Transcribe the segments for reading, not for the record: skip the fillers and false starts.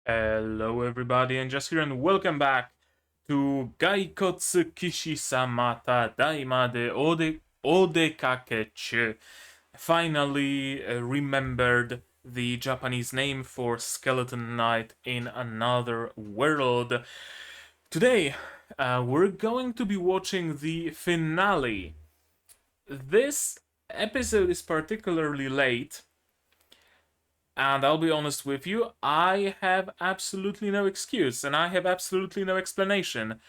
Hello everybody, and just here and welcome back to Gaikotsu Kishi-sama Tadaima de Odekakechuu. Finally remembered the Japanese name for Skeleton Knight in another world. Today, we're going to be watching the finale. This episode is particularly late, and I'll be honest with you, I have absolutely no excuse and I have absolutely no explanation.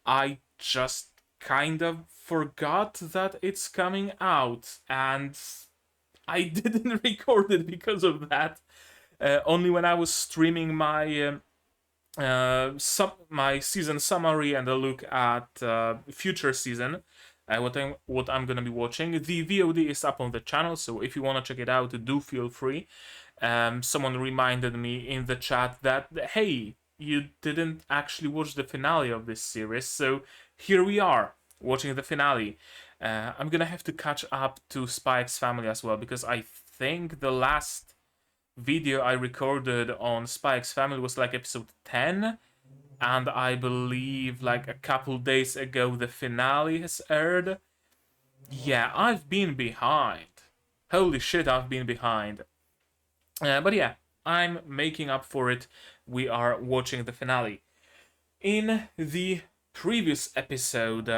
I just kind of forgot that it's coming out and I didn't record it because of that. Only when I was streaming my season summary and a look at future season, what I'm gonna be watching. The VOD is up on the channel, so if you wanna check it out, do feel free. Someone reminded me in the chat that, hey, you didn't actually watch the finale of this series, so here we are, watching the finale. I'm gonna have to catch up to Spy X Family as well, because I think the last video I recorded on Spy X Family was like episode 10, and I believe like a couple days ago the finale has aired. Yeah, I've been behind. Holy shit, I've been behind. But yeah, I'm making up for it. We are watching the finale. In the previous episode,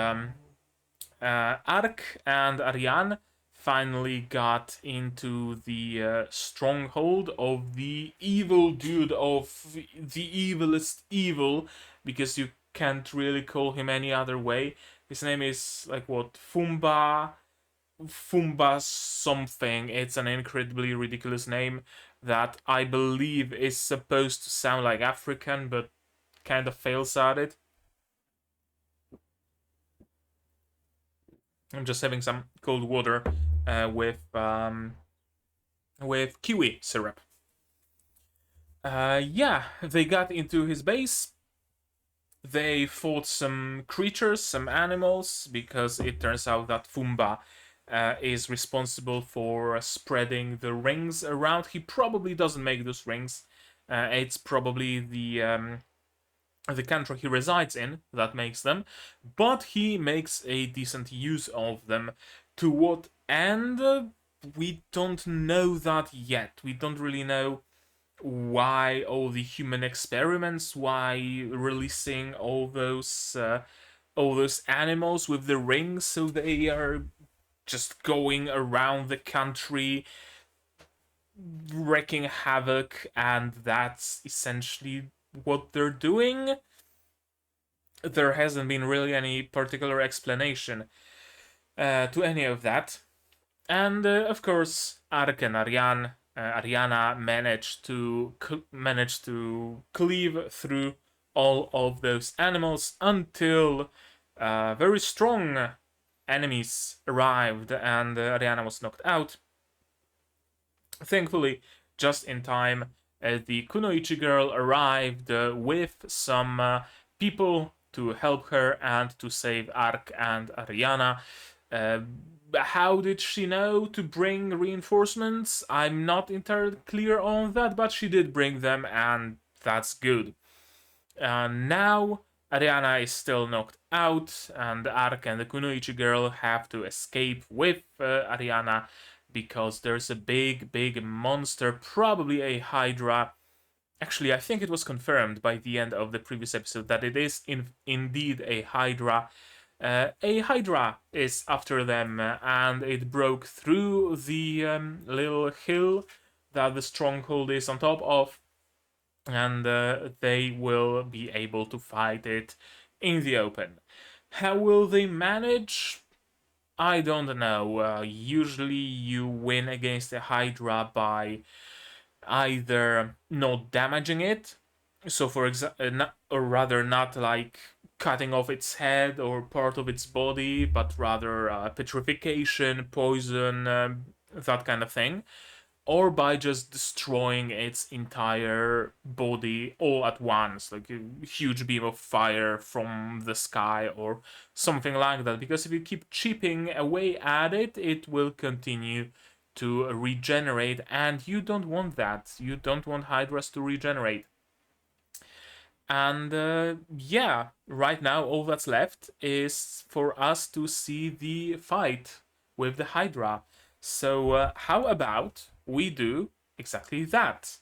Ark and Ariane finally got into the stronghold of the evil dude of the evilest evil, because you can't really call him any other way. His name is like what, Fumba something. It's an incredibly ridiculous name that I believe is supposed to sound like African, but kind of fails at it. I'm just having some cold water with kiwi syrup. Yeah, they got into his base. They fought some creatures, some animals, because it turns out that Fumba is responsible for spreading the rings around. He probably doesn't make those rings. It's probably the country he resides in that makes them, but he makes a decent use of them. To what end? We don't know that yet. We don't really know why all the human experiments, why releasing all those animals with the rings, so they are just going around the country wreaking havoc, and that's essentially what they're doing. There hasn't been really any particular explanation to any of that. And of course, Ark and Ariana managed to cleave through all of those animals until very strong enemies arrived, and Ariana was knocked out. Thankfully, just in time, the Kunoichi girl arrived with some people to help her and to save Ark and Ariana. How did she know to bring reinforcements? I'm not entirely clear on that, but she did bring them, and that's good. Now, Ariana is still knocked out, and Ark and the Kunoichi girl have to escape with Ariana, because there's a big monster, probably a Hydra. Actually, I think it was confirmed by the end of the previous episode that it is indeed a Hydra. A Hydra is after them, and it broke through the little hill that the stronghold is on top of, and they will be able to fight it in the open. How will they manage? I don't know. Usually you win against a Hydra by either not damaging it, so for example, or rather not like cutting off its head or part of its body, but rather petrification, poison, that kind of thing, or by just destroying its entire body all at once, like a huge beam of fire from the sky or something like that. Because if you keep chipping away at it, it will continue to regenerate, and you don't want that. You don't want Hydras to regenerate. And yeah, right now all that's left is for us to see the fight with the Hydra. So how about we do exactly that?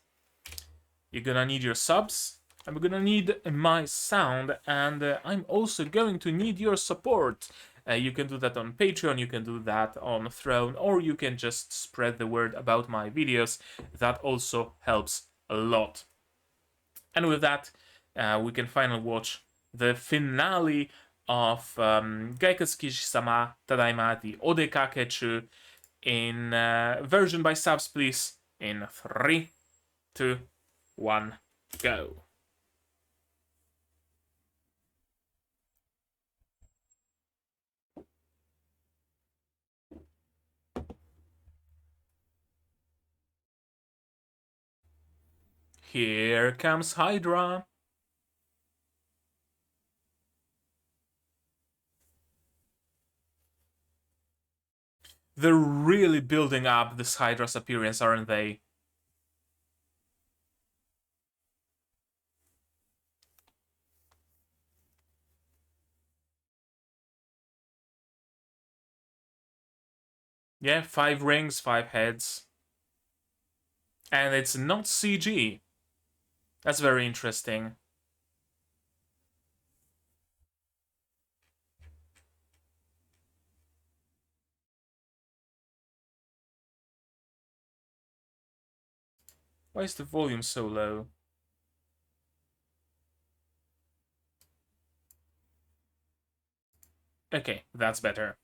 You're gonna need your subs, I'm gonna need my sound, and I'm also going to need your support. You can do that on Patreon, you can do that on Throne, or you can just spread the word about my videos. That also helps a lot. And with that, we can finally watch the finale of Gaikotsu Kishi-sama Tadaima, the Odekakechuu, in version by subs, please. In 3, 2, 1, go. Here comes Hydra. They're really building up this Hydra's appearance, aren't they? Yeah, 5 rings, 5 heads. And it's not CG. That's very interesting. Why is the volume so low? Okay, that's better.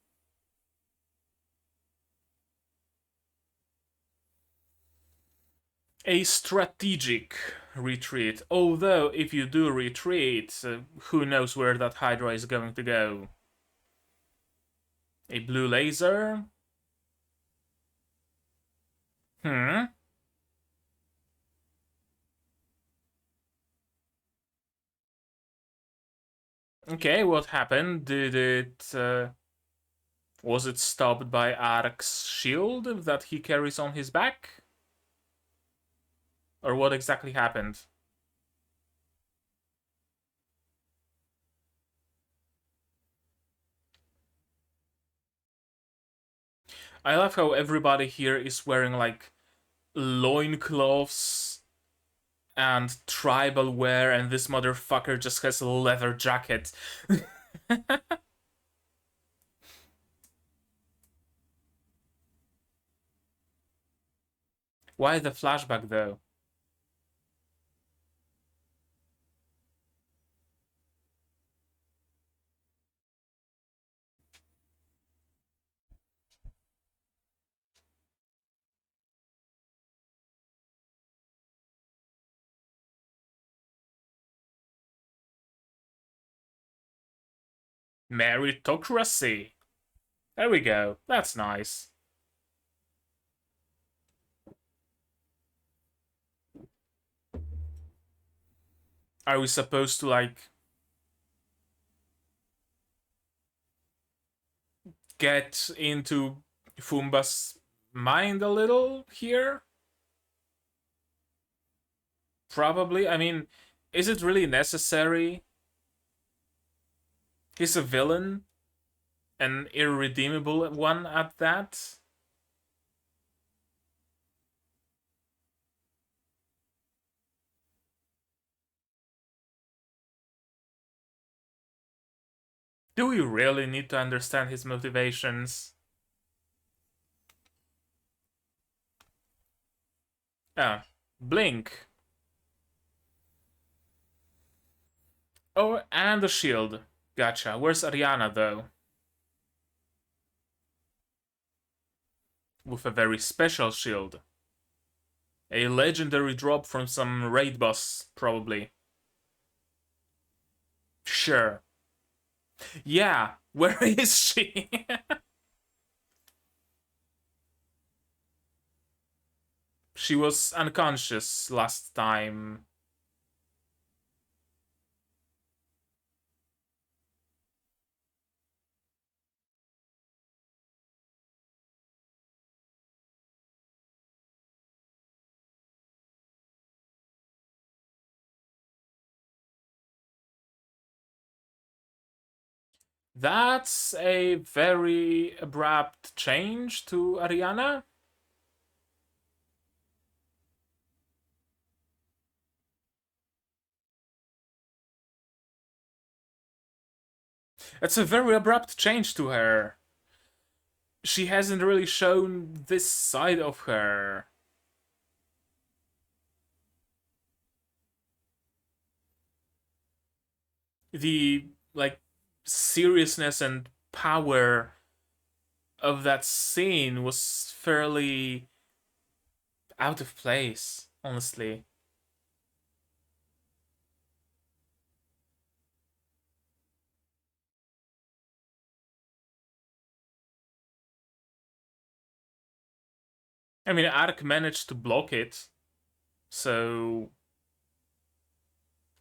A strategic retreat. Although, if you do retreat, who knows where that Hydra is going to go? A blue laser? Hmm? Okay, what happened? Did it... was it stopped by Ark's shield that he carries on his back? Or what exactly happened? I love how everybody here is wearing like loincloths and tribal wear, and this motherfucker just has a leather jacket. Why the flashback though? Meritocracy. There we go. That's nice. Are we supposed to like get into Fumba's mind a little here? Probably. I mean, is it really necessary? He's a villain, an irredeemable one at that. Do we really need to understand his motivations? Ah, Blink. Oh, and a shield. Gotcha. Where's Ariana, though? With a very special shield. A legendary drop from some raid boss, probably. Sure. Yeah, where is she? She was unconscious last time. That's a very abrupt change to Ariana. It's a very abrupt change to her. She hasn't really shown this side of her. The, like, seriousness and power of that scene was fairly out of place, honestly. I mean, Ark managed to block it, so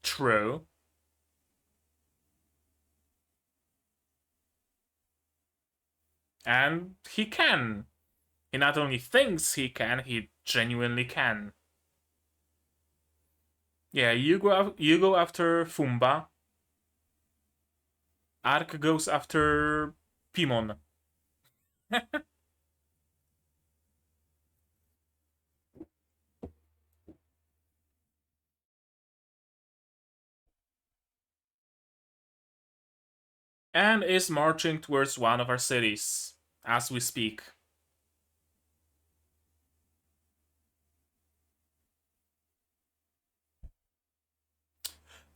true. And he can. He not only thinks he can, he genuinely can. Yeah, you go after Fumba. Ark goes after Pimon. And is marching towards one of our cities as we speak.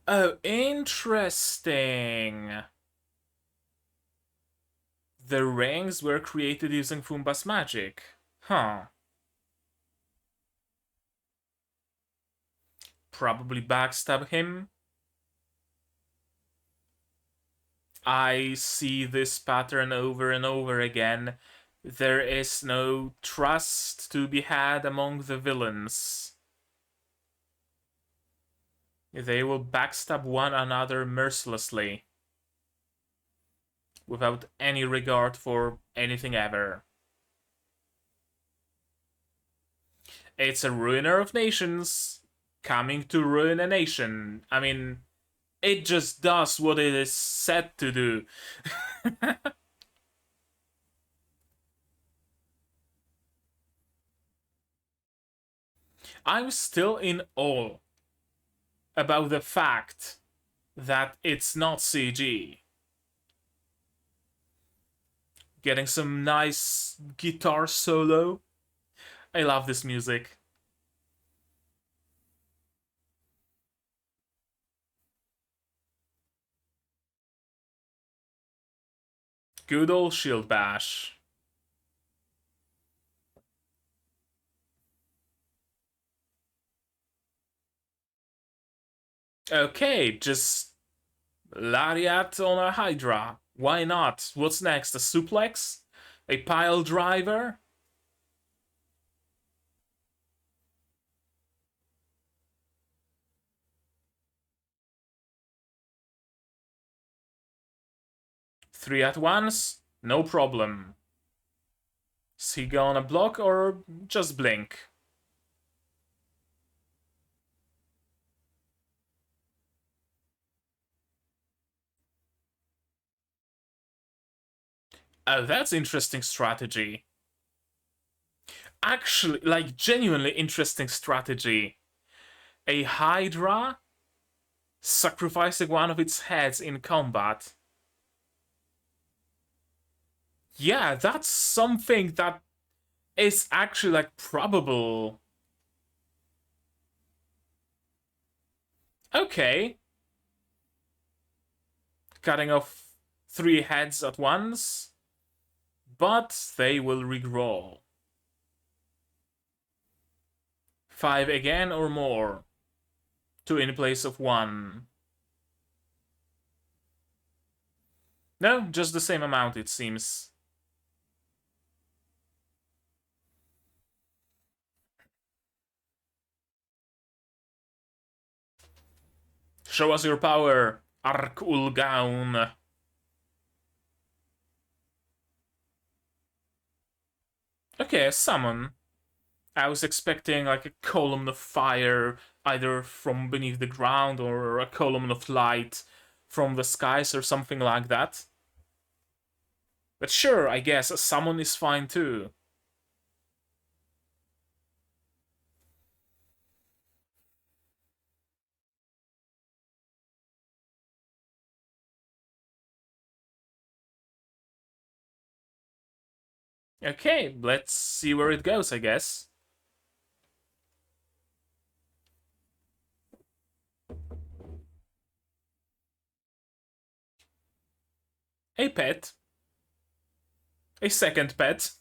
Oh, interesting. The rings were created using Fumba's magic. Huh. Probably backstab him. I see this pattern over and over again. There is no trust to be had among the villains. They will backstab one another mercilessly, without any regard for anything ever. It's a ruiner of nations coming to ruin a nation. I mean, it just does what it is set to do. I'm still in awe about the fact that it's not CG. Getting some nice guitar solo. I love this music. Good old shield bash. Okay, just lariat on a hydra. Why not? What's next? A suplex? A pile driver? Three at once? No problem. Is he gonna block or just blink? Oh, that's interesting strategy. Actually, like, genuinely interesting strategy. A Hydra sacrificing one of its heads in combat. Yeah, that's something that is actually, like, probable. Okay. Cutting off three heads at once. But they will regrow. Five again or more. Two in place of one. No, just the same amount, it seems. Show us your power, Ark Ulgaun. Okay, a summon. I was expecting like a column of fire, either from beneath the ground or a column of light from the skies or something like that. But sure, I guess a summon is fine too. Okay, let's see where it goes, I guess. A pet. A second pet.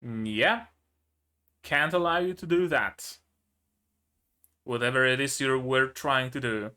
Yeah, can't allow you to do that. Whatever it is you were trying to do.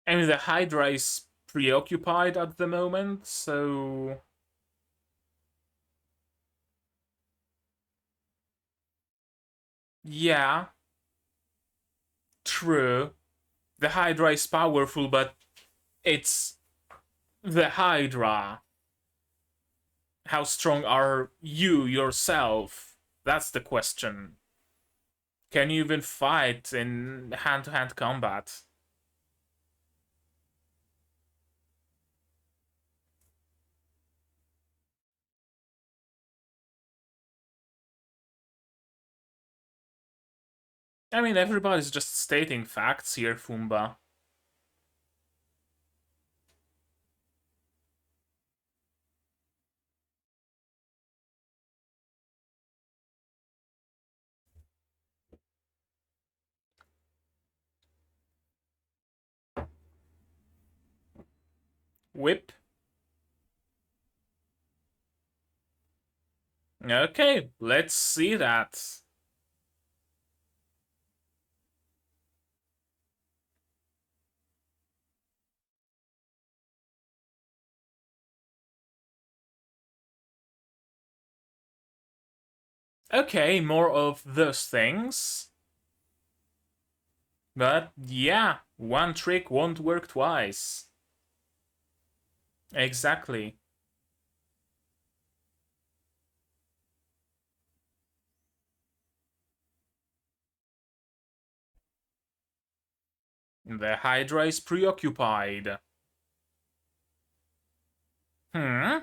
I mean, the Hydra is preoccupied at the moment, so... Yeah, true. The Hydra is powerful, but it's the Hydra. How strong are you yourself? That's the question. Can you even fight in hand-to-hand combat? I mean, everybody's just stating facts here, Fumba. Whip. Okay, let's see that. Okay, more of those things. But yeah, one trick won't work twice. Exactly. The Hydra is preoccupied. Hmm?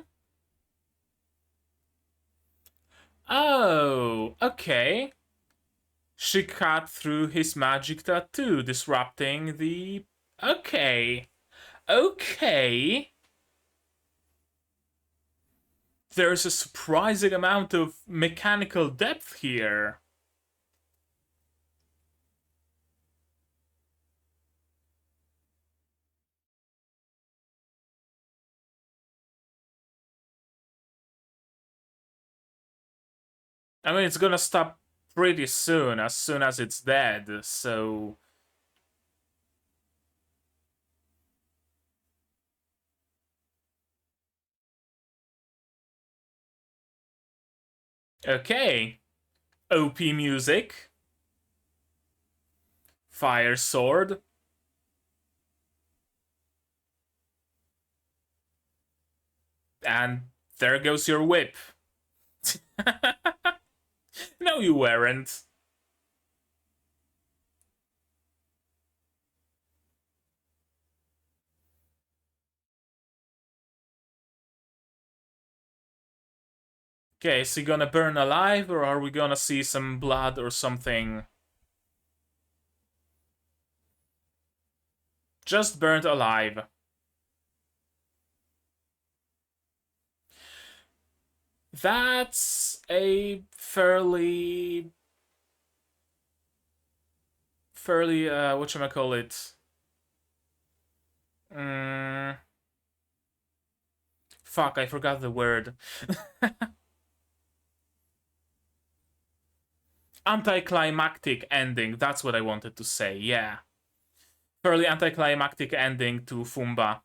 Oh, okay. She cut through his magic tattoo, disrupting the... Okay. Okay. There's a surprising amount of mechanical depth here. I mean, it's gonna stop pretty soon as it's dead, so... Okay. OP music. Fire sword. And there goes your whip. No, you weren't. Okay, is he gonna burn alive, or are we gonna see some blood or something? Just burnt alive. That's a fairly... whatchamacallit? Mm, fuck, I forgot the word. Anticlimactic ending, that's what I wanted to say, yeah. Fairly anticlimactic ending to Fumba.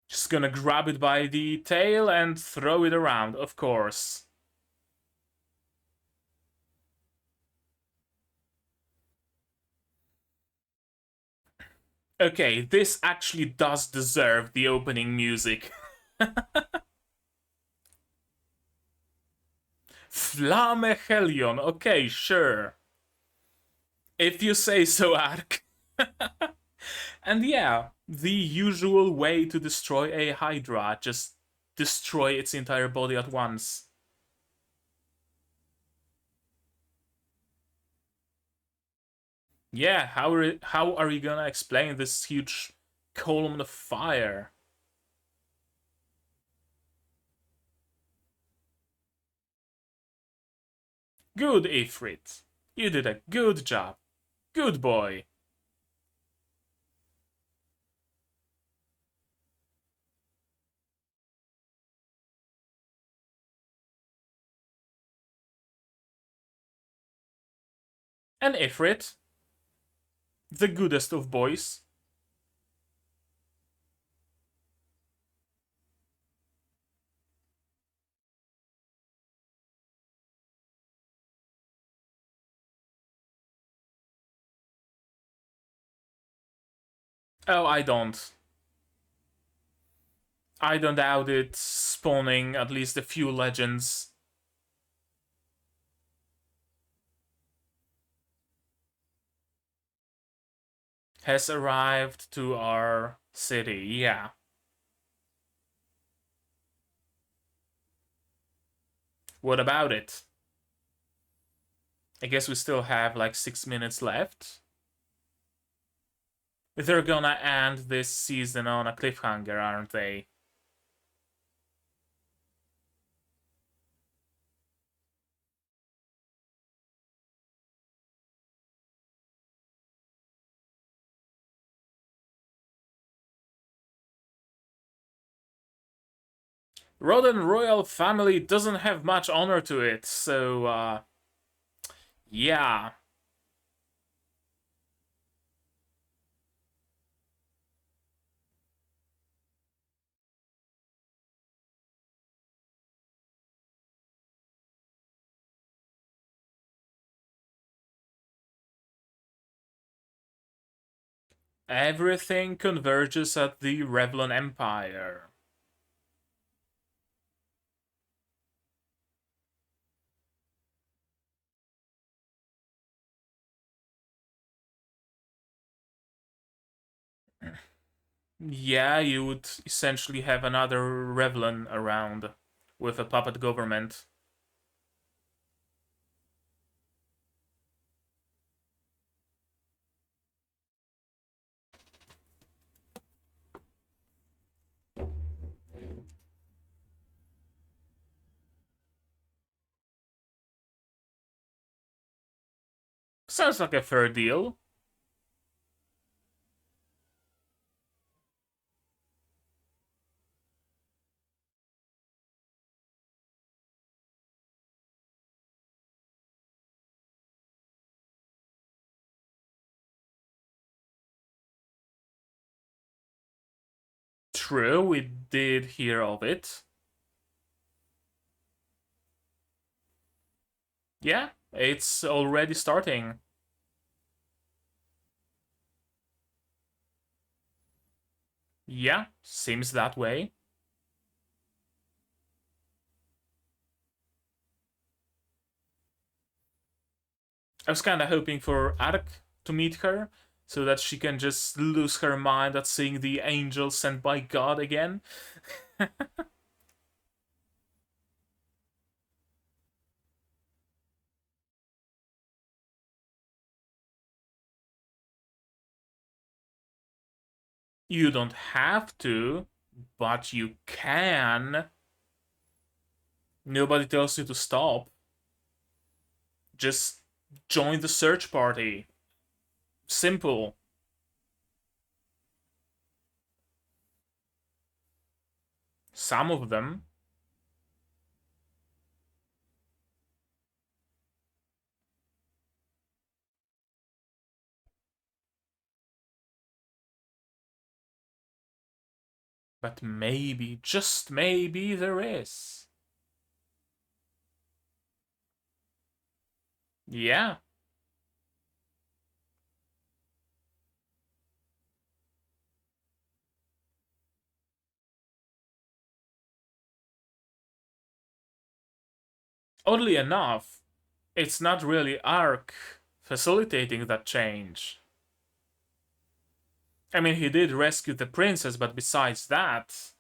Just gonna grab it by the tail and throw it around, of course. Okay, this actually does deserve the opening music. Flame Helion, okay, sure. If you say so, Ark. And yeah, the usual way to destroy a Hydra, just destroy its entire body at once. Yeah, how are you gonna explain this huge column of fire? Good, Ifrit. You did a good job. Good boy. And Ifrit, the goodest of boys. Oh, I don't. I don't doubt it spawning at least a few legends. Has arrived to our city, yeah. What about it? I guess we still have like 6 minutes left. They're gonna end this season on a cliffhanger, aren't they? Roden royal family doesn't have much honor to it, so yeah. Everything converges at the Revlon Empire. Yeah, you would essentially have another Revlon around with a puppet government. Sounds like a fair deal. True, we did hear of it. Yeah, it's already starting. Yeah, seems that way. I was kind of hoping for Ark to meet her so that she can just lose her mind at seeing the angel sent by God again. You don't have to, but you can. Nobody tells you to stop. Just join the search party. Simple. some of them. But maybe, just maybe, there is. Yeah. Oddly enough, it's not really Ark facilitating that change. I mean, he did rescue the princess, but besides that...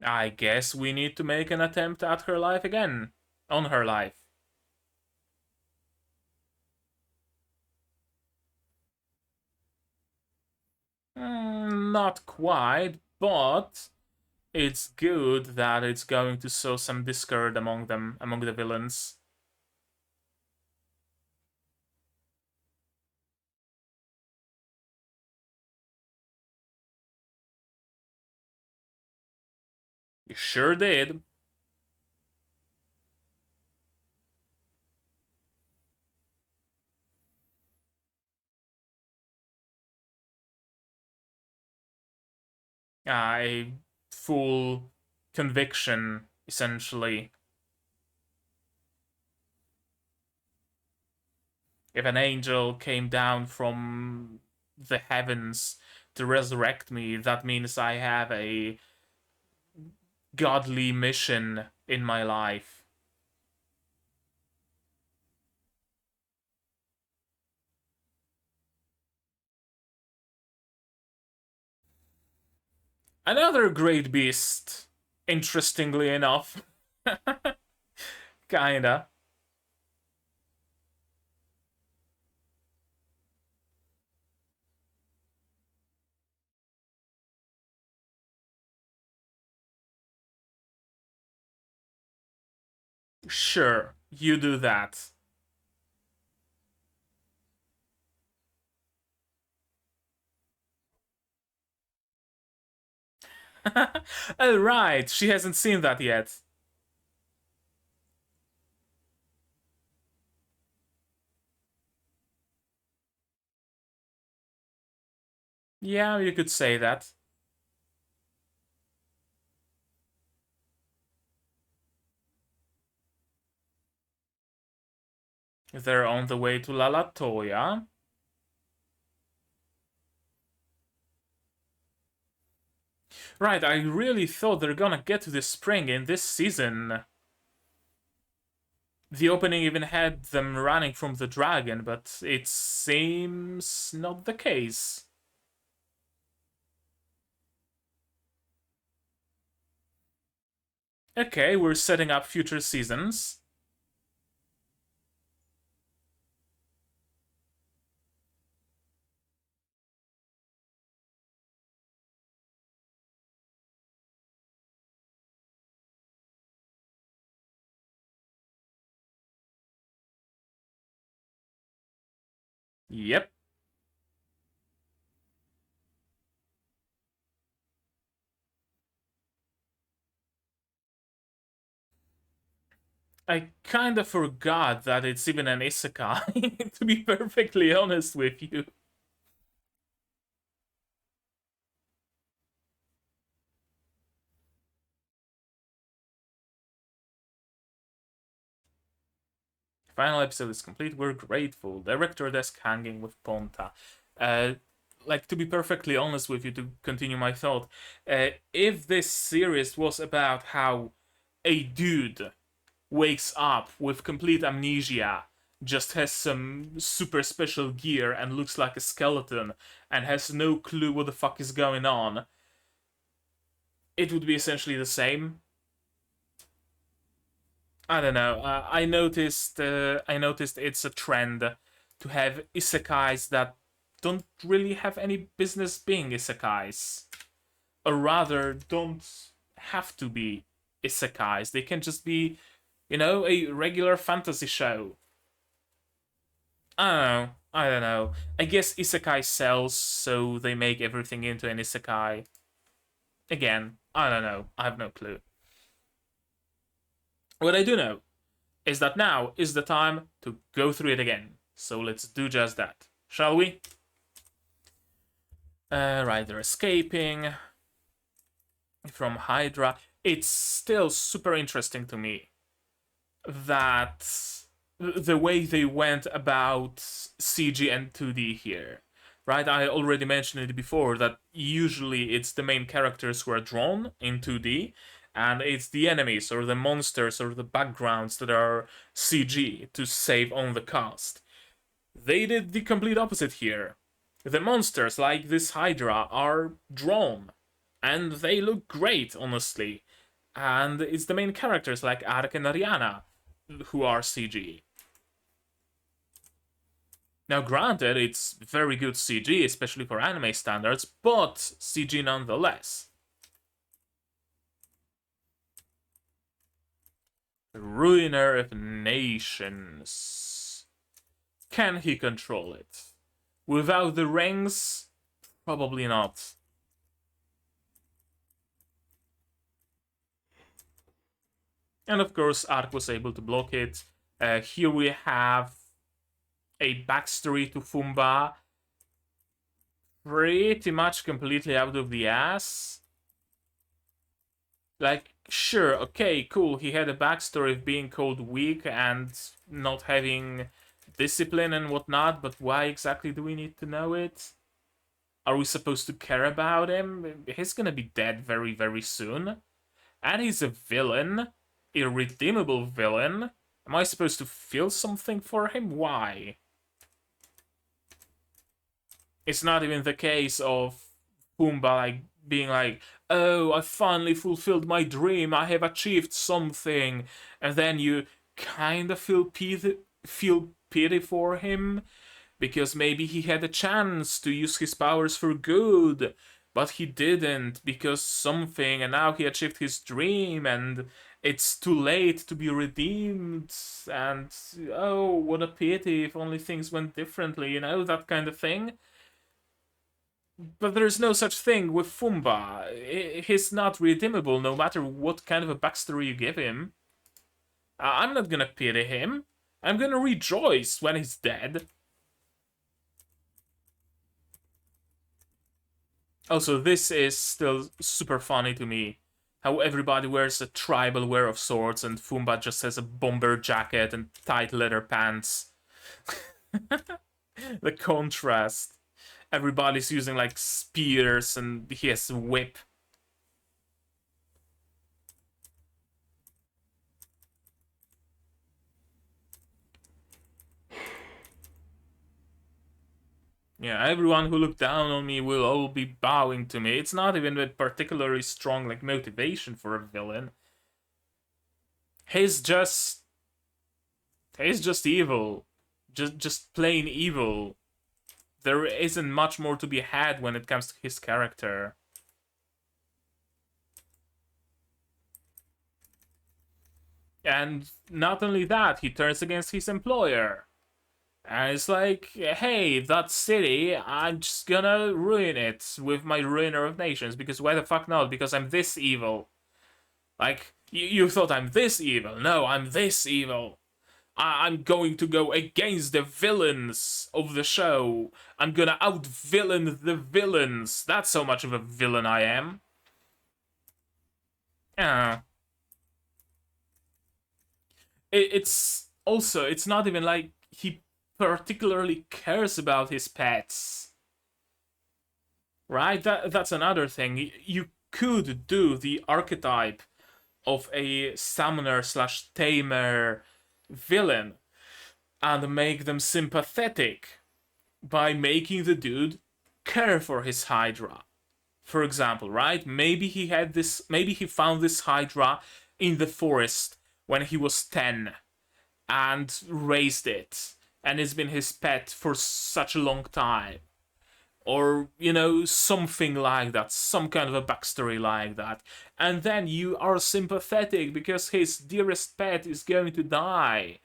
I guess we need to make an attempt at her life again. On her life. Not quite, but it's good that it's going to sow some discord among them, among the villains. You sure did. A full conviction, essentially. If an angel came down from the heavens to resurrect me, that means I have a godly mission in my life. Another great beast, interestingly enough. Kinda. Sure, you do that. Oh, right, she hasn't seen that yet. Yeah, you could say that. They're on the way to Lalatoya. Right, I really thought they're gonna get to the spring in this season. The opening even had them running from the dragon, but it seems not the case. Okay, we're setting up future seasons. Yep. I kinda forgot that it's even an isekai, to be perfectly honest with you. Final episode is complete. We're grateful. Director desk hanging with Ponta. Uh, like, to be perfectly honest with you, to continue my thought, if this series was about how a dude wakes up with complete amnesia, just has some super special gear and looks like a skeleton and has no clue what the fuck is going on, it would be essentially the same. I don't know. I noticed. I noticed it's a trend to have isekais that don't really have any business being isekais, or rather, don't have to be isekais. They can just be, a regular fantasy show. I don't know. I don't know. I guess isekai sells, so they make everything into an isekai. Again, I don't know. I have no clue. What I do know is that now is the time to go through it again. So let's do just that. Shall we? Right, they're escaping from Hydra. It's still super interesting to me that the way they went about CG and 2D here. Right, I already mentioned it before that usually it's the main characters who are drawn in 2D, and it's the enemies or the monsters or the backgrounds that are CG to save on the cast. They did the complete opposite here. The monsters, like this Hydra, are drawn, and they look great, honestly. And it's the main characters like Ark and Ariana who are CG. Now, granted, it's very good CG, especially for anime standards, but CG nonetheless. Ruiner of Nations. Can he control it? Without the rings? Probably not. And of course, Ark was able to block it. Here we have a backstory to Fumba. Pretty much completely out of the ass. Like, sure, okay, cool, he had a backstory of being called weak and not having discipline and whatnot, but why exactly do we need to know it? Are we supposed to care about him? He's gonna be dead very, very soon. And he's a villain. A redeemable villain. Am I supposed to feel something for him? Why? It's not even the case of Pumbaa like being like, oh, I finally fulfilled my dream, I have achieved something, and then you kind of feel pity for him because maybe he had a chance to use his powers for good, but he didn't because something, and now he achieved his dream, and it's too late to be redeemed, and oh, what a pity if only things went differently, that kind of thing. But there's no such thing with Fumba. He's not redeemable no matter what kind of a backstory you give him. I'm not gonna pity him. I'm gonna rejoice when he's dead. Also, this is still super funny to me. How everybody wears a tribal wear of sorts and Fumba just has a bomber jacket and tight leather pants. The contrast. Everybody's using like spears and he has a whip. Yeah, everyone who looked down on me will all be bowing to me. It's not even a particularly strong like motivation for a villain. He's just evil. Just plain evil. There isn't much more to be had when it comes to his character. And not only that, he turns against his employer. And it's like, hey, that city, I'm just gonna ruin it with my Ruiner of Nations, because why the fuck not? Because I'm this evil. Like, you thought I'm this evil. No, I'm this evil. I'm going to go against the villains of the show. I'm gonna out-villain the villains. That's how much of a villain I am. Yeah. It's also, it's not even like he particularly cares about his pets. Right? That's another thing. You could do the archetype of a summoner slash tamer villain and make them sympathetic by making the dude care for his Hydra. For example, right? Maybe he found this Hydra in the forest when he was 10 and raised it, and it's been his pet for such a long time. Or, you know, something like that, some kind of a backstory like that. And then you are sympathetic because his dearest pet is going to die.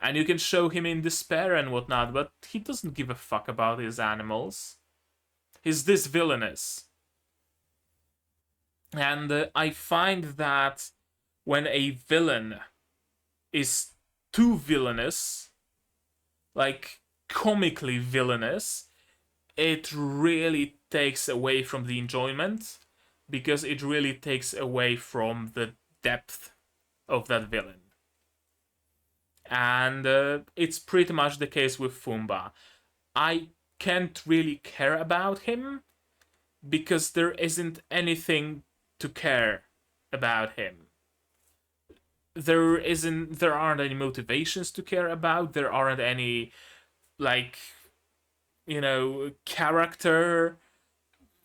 And you can show him in despair and whatnot, but he doesn't give a fuck about his animals. He's this villainous. And I find that when a villain is too villainous, like comically villainous, it really takes away from the enjoyment, because it really takes away from the depth of that villain. And it's pretty much the case with Fumba. I can't really care about him because there isn't anything to care about him. There aren't any motivations to care about. There aren't any, like, you know, character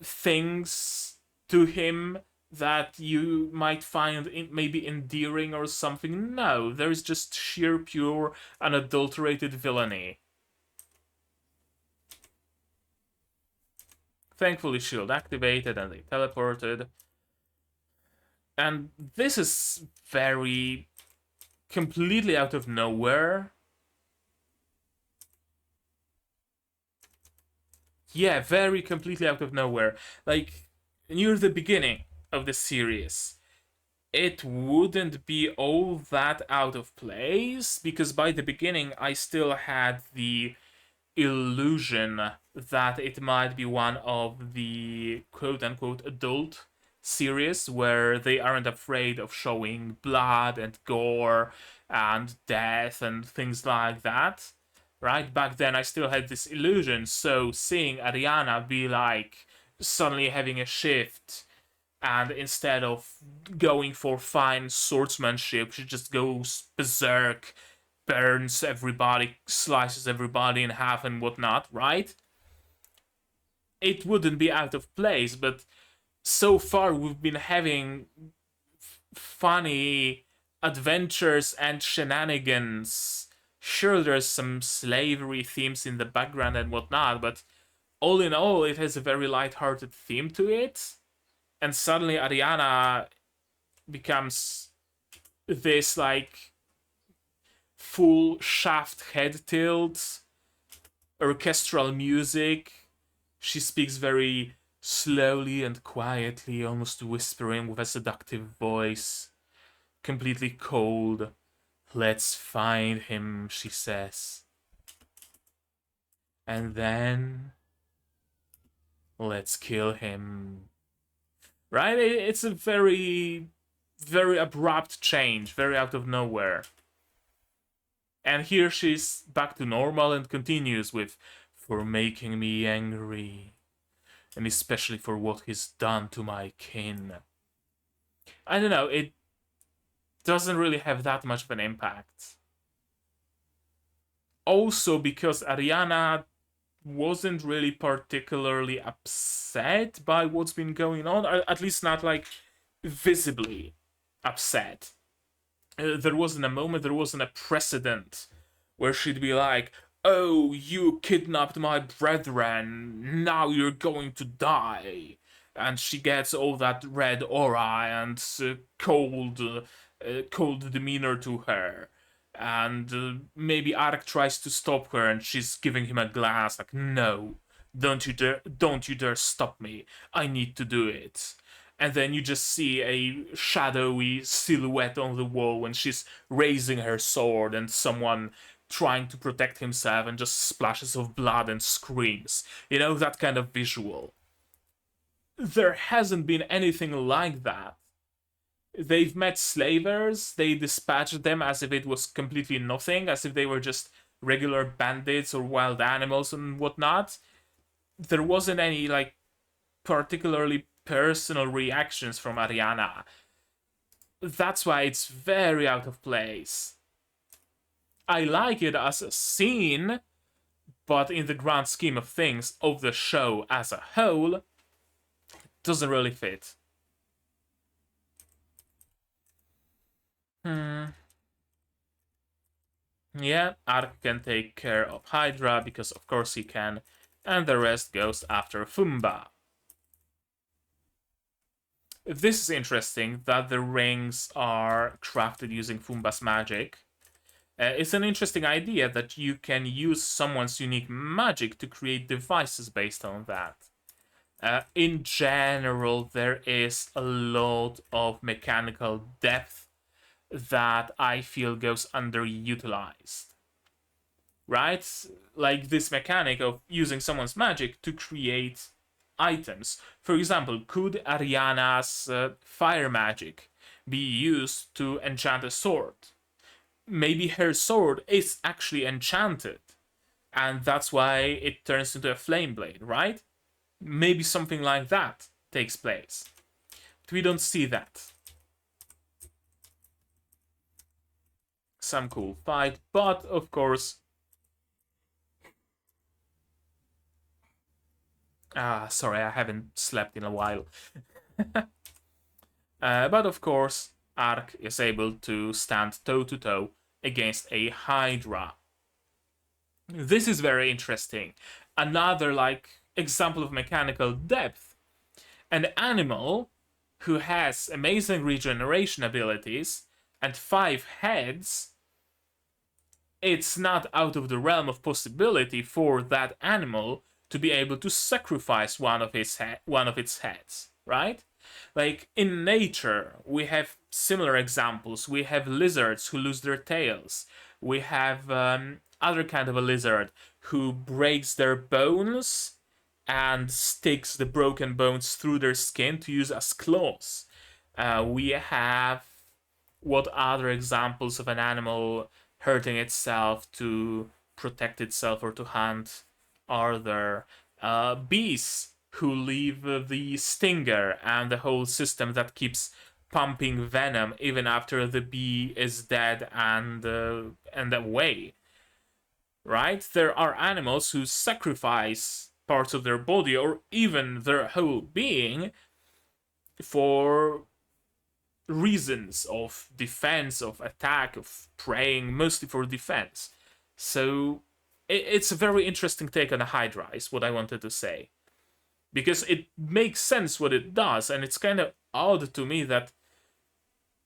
things to him that you might find maybe endearing or something. No, there's just sheer, pure, unadulterated villainy. Thankfully, shield activated and they teleported. And this is very completely out of nowhere. Yeah, very completely out of nowhere. Like, near the beginning of the series, it wouldn't be all that out of place, because by the beginning I still had the illusion that it might be one of the quote-unquote adult series where they aren't afraid of showing blood and gore and death and things like that. Right? Back then I still had this illusion, so seeing Ariana be like suddenly having a shift, and instead of going for fine swordsmanship, she just goes berserk, burns everybody, slices everybody in half and whatnot, right? It wouldn't be out of place, but so far we've been having funny adventures and shenanigans. Sure, there's some slavery themes in the background and whatnot, but all in all, it has a very light-hearted theme to it. And suddenly Ariana becomes this, like, full shaft head tilt, orchestral music. She speaks very slowly and quietly, almost whispering with a seductive voice. Completely cold. "Let's find him," she says. "And then let's kill him." Right? It's a very, very abrupt change, very out of nowhere. And here she's back to normal and continues with, "For making me angry, and especially for what he's done to my kin." I don't know, it doesn't really have that much of an impact. Also because Ariana wasn't really particularly upset by what's been going on, or at least not like visibly upset. There wasn't a moment, there wasn't a precedent where she'd be like, "Oh, you kidnapped my brethren, now you're going to die." And she gets all that red aura and cold demeanor to her. And maybe Ark tries to stop her and she's giving him a glass, like, "No, don't you dare stop me. I need to do it." And then you just see a shadowy silhouette on the wall when she's raising her sword and someone trying to protect himself and just splashes of blood and screams. You know, that kind of visual. There hasn't been anything like that. They've met slavers, they dispatched them as if it was completely nothing, as if they were just regular bandits or wild animals and whatnot. There wasn't any, like, particularly personal reactions from Ariana. That's why it's very out of place. I like it as a scene, but in the grand scheme of things, of the show as a whole, it doesn't really fit. Yeah, Ark can take care of Hydra, because of course he can, and the rest goes after Fumba. This is interesting that the rings are crafted using Fumba's magic. It's an interesting idea that you can use someone's unique magic to create devices based on that. In general, there is a lot of mechanical depth that I feel goes underutilized. Right? Like this mechanic of using someone's magic to create items. For example, could Ariana's fire magic be used to enchant a sword? Maybe her sword is actually enchanted, and that's why it turns into a flame blade, right? Maybe something like that takes place. But we don't see that. Some cool fight, but of course... sorry, I haven't slept in a while. But of course, Ark is able to stand toe-to-toe against a Hydra. This is very interesting. Another, example of mechanical depth. An animal who has amazing regeneration abilities and 5 heads, it's not out of the realm of possibility for that animal to be able to sacrifice one of its heads, right? Like in nature, we have similar examples. We have lizards who lose their tails. We have other kind of a lizard who breaks their bones and sticks the broken bones through their skin to use as claws. We have what other examples of an animal hurting itself to protect itself or to hunt are there? Bees who leave the stinger and the whole system that keeps pumping venom even after the bee is dead and away. Right? There are animals who sacrifice parts of their body or even their whole being for reasons of defense, of attack, of preying, mostly for defense. So it's a very interesting take on a Hydra, is what I wanted to say. Because it makes sense what it does, and it's kind of odd to me that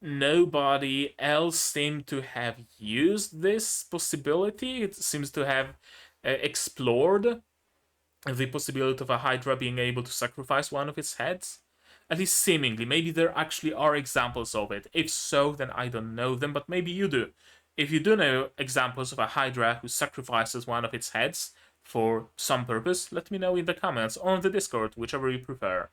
nobody else seemed to have used this possibility. It seems to have explored the possibility of a Hydra being able to sacrifice one of its heads. At least seemingly. Maybe there actually are examples of it. If so, then I don't know them, but maybe you do. If you do know examples of a Hydra who sacrifices one of its heads for some purpose, let me know in the comments or on the Discord, whichever you prefer.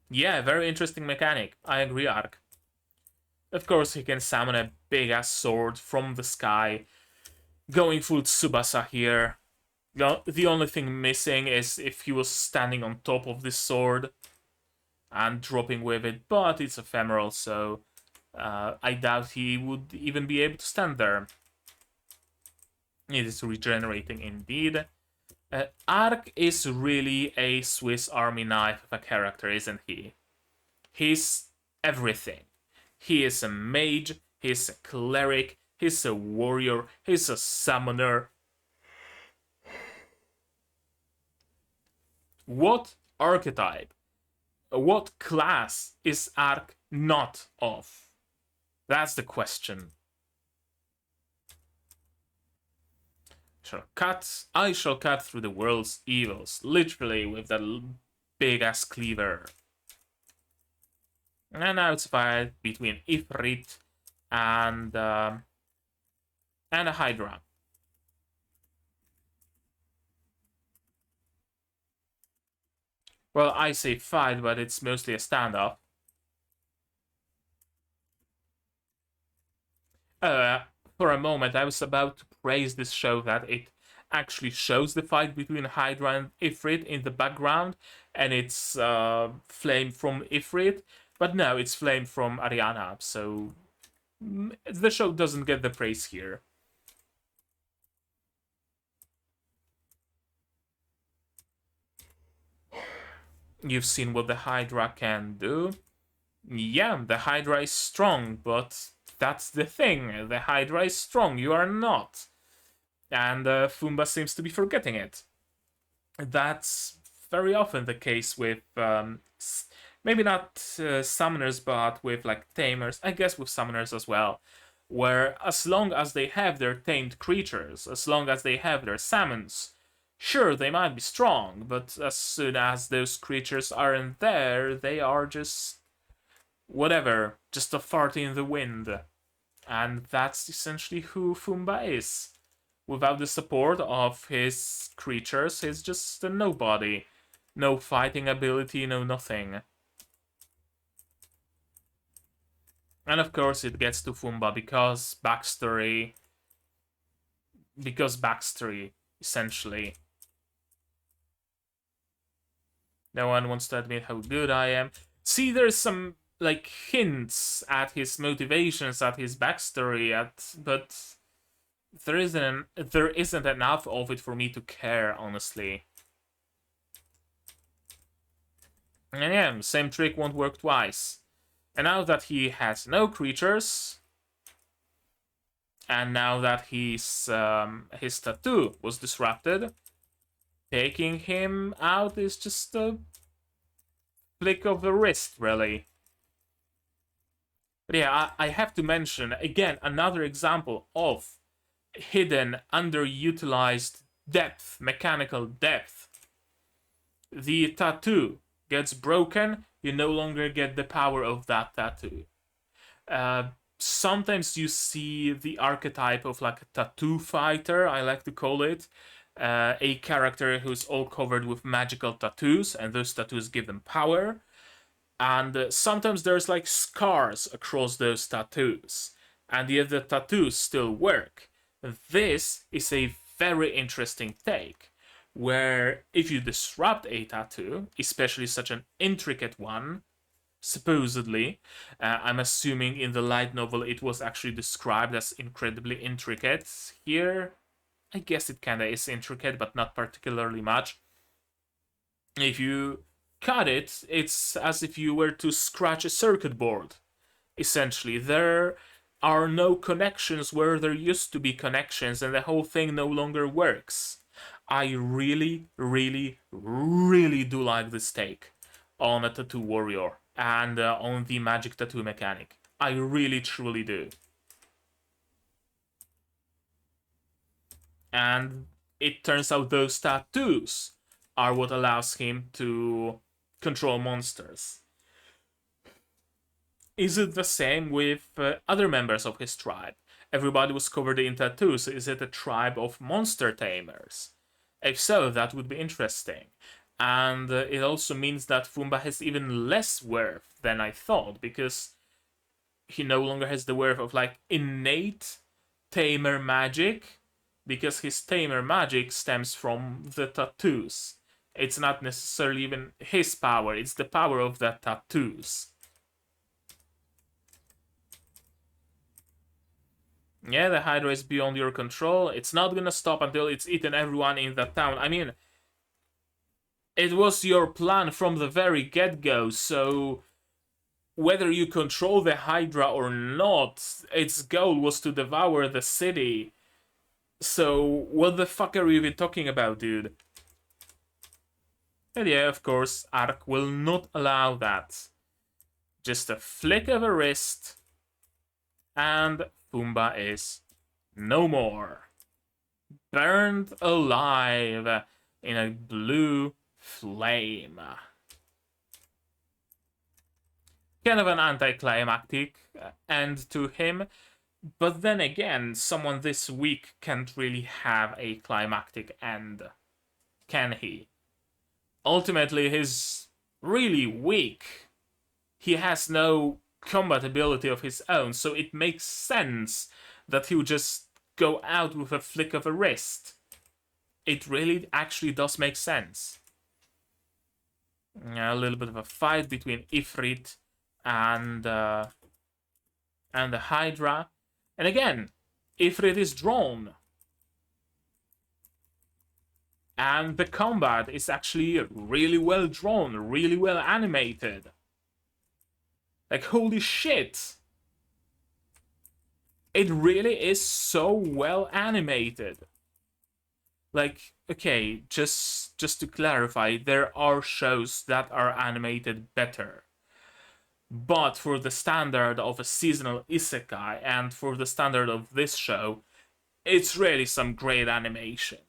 Yeah, very interesting mechanic. I agree, Ark. Of course, he can summon a big-ass sword from the sky. Going full Tsubasa here. The only thing missing is if he was standing on top of this sword and dropping with it, but it's ephemeral, so I doubt he would even be able to stand there. It is regenerating indeed. Ark is really a Swiss Army knife of a character, isn't he? He's everything. He is a mage, he's a cleric, he's a warrior, he's a summoner. What archetype, what class is Ark not of? That's the question. I shall cut through the world's evils, literally with that big ass cleaver. And now it's a fight between Ifrit and a Hydra. Well, I say fight, but it's mostly a standoff. For a moment, I was about to praise this show that it actually shows the fight between Hydra and Ifrit in the background, and it's flame from Ifrit, but no, it's flame from Ariana, so the show doesn't get the praise here. You've seen what the Hydra can do. Yeah, the Hydra is strong, but that's the thing. The Hydra is strong, you are not. And Fumba seems to be forgetting it. That's very often the case with maybe not summoners, but with like tamers. I guess with summoners as well, where as long as they have their tamed creatures, as long as they have their summons, sure, they might be strong, but as soon as those creatures aren't there, they are just whatever, just a fart in the wind. And that's essentially who Fumba is. Without the support of his creatures, he's just a nobody. No fighting ability, no nothing. And of course it gets to Fumba because backstory, essentially. No one wants to admit how good I am. See, there's some like hints at his motivations, at his backstory, but there isn't enough of it for me to care, honestly. And yeah, same trick won't work twice. And now that he has no creatures, and now that his tattoo was disrupted, taking him out is just a flick of the wrist, really. But yeah, I have to mention, again, another example of hidden, underutilized depth, mechanical depth. The tattoo gets broken, you no longer get the power of that tattoo. Sometimes you see the archetype of like a tattoo fighter, I like to call it. A character who's all covered with magical tattoos, and those tattoos give them power. And sometimes there's like scars across those tattoos, and yet the tattoos still work. This is a very interesting take, where if you disrupt a tattoo, especially such an intricate one, supposedly, I'm assuming in the light novel it was actually described as incredibly intricate. Here, I guess it kinda is intricate, but not particularly much. If you cut it, it's as if you were to scratch a circuit board. Essentially, there are no connections where there used to be connections, and the whole thing no longer works. I really, really, really do like this take on a tattoo warrior and on the magic tattoo mechanic. I really, truly do. And it turns out those tattoos are what allows him to control monsters. Is it the same with other members of his tribe? Everybody was covered in tattoos. Is it a tribe of monster tamers? If so, that would be interesting. And it also means that Fumba has even less worth than I thought, because he no longer has the worth of like innate tamer magic, because his tamer magic stems from the tattoos. It's not necessarily even his power, it's the power of the tattoos. Yeah, the Hydra is beyond your control. It's not gonna stop until it's eaten everyone in that town. I mean, it was your plan from the very get-go, so whether you control the Hydra or not, its goal was to devour the city. So, what the fuck are you even talking about, dude? And yeah, of course, Ark will not allow that. Just a flick of a wrist, and Fumba is no more. Burned alive in a blue flame. Kind of an anticlimactic end to him, but then again, someone this weak can't really have a climactic end, can he? Ultimately, he's really weak. He has no combat ability of his own, so it makes sense that he would just go out with a flick of a wrist. It really actually does make sense. A little bit of a fight between Ifrit and the Hydra. And again, Ifrit is drawn. And the combat is actually really well drawn, really well animated. Like, holy shit! It really is so well animated. Like, okay, just to clarify, there are shows that are animated better. But for the standard of a seasonal isekai and for the standard of this show, it's really some great animation.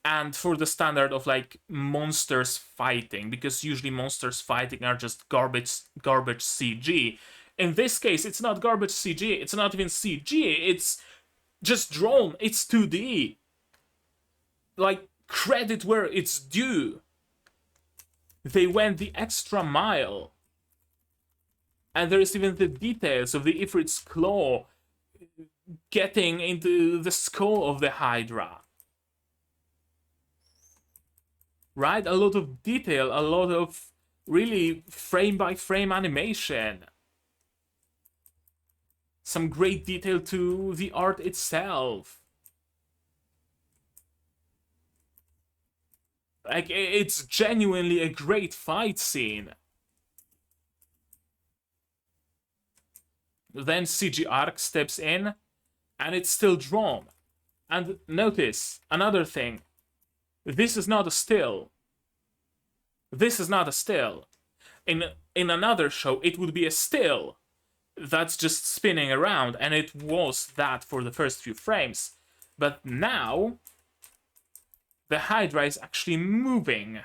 And for the standard of like monsters fighting, because usually monsters fighting are just garbage CG. In this case, it's not garbage CG, it's not even CG, it's just drawn, it's 2D. Like, credit where it's due. They went the extra mile. And there's even the details of the Ifrit's claw getting into the skull of the Hydra. Right? A lot of detail, a lot of really frame by frame animation. Some great detail to the art itself. Like, it's genuinely a great fight scene. Then CG Arc steps in, and it's still drawn. And notice, another thing. This is not a still. This is not a still. In another show, it would be a still that's just spinning around, and it was that for the first few frames. But now, the Hydra is actually moving.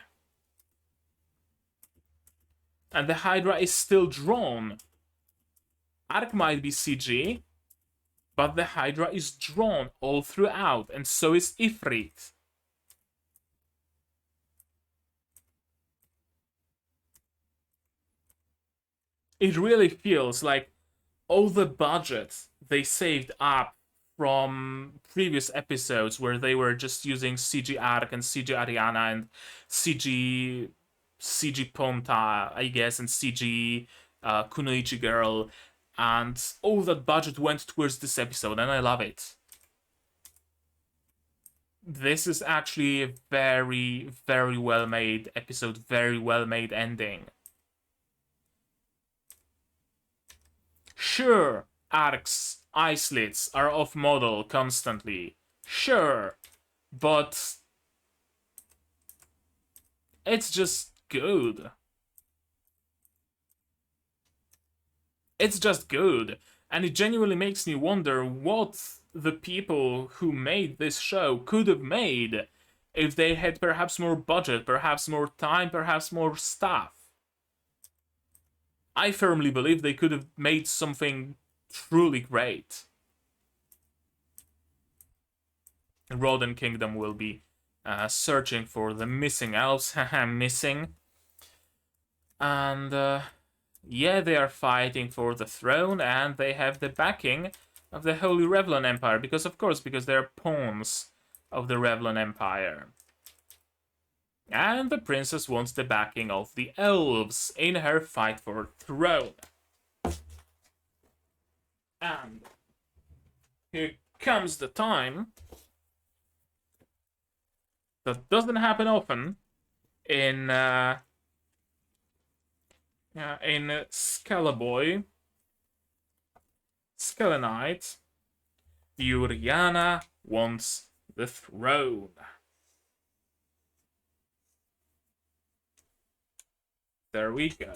And the Hydra is still drawn. Arc might be CG, but the Hydra is drawn all throughout, and so is Ifrit. It really feels like all the budget they saved up from previous episodes where they were just using CG Arc and CG Ariana and CG Ponta, I guess, and CG Kunoichi Girl, and all that budget went towards this episode, and I love it. This is actually a very, very well made episode, very well made ending. Sure, Arc's eye slits are off model constantly. Sure, but it's just good. It's just good, and it genuinely makes me wonder what the people who made this show could have made if they had perhaps more budget, perhaps more time, perhaps more staff. I firmly believe they could have made something truly great. Roden Kingdom will be searching for the missing elves. Missing. And yeah, they are fighting for the throne, and they have the backing of the Holy Revlon Empire, because of course, because they're pawns of the Revlon Empire. And the princess wants the backing of the elves in her fight for throne. And here comes the time that doesn't happen often in Skeleton Knight. Yuriana wants the throne. There we go.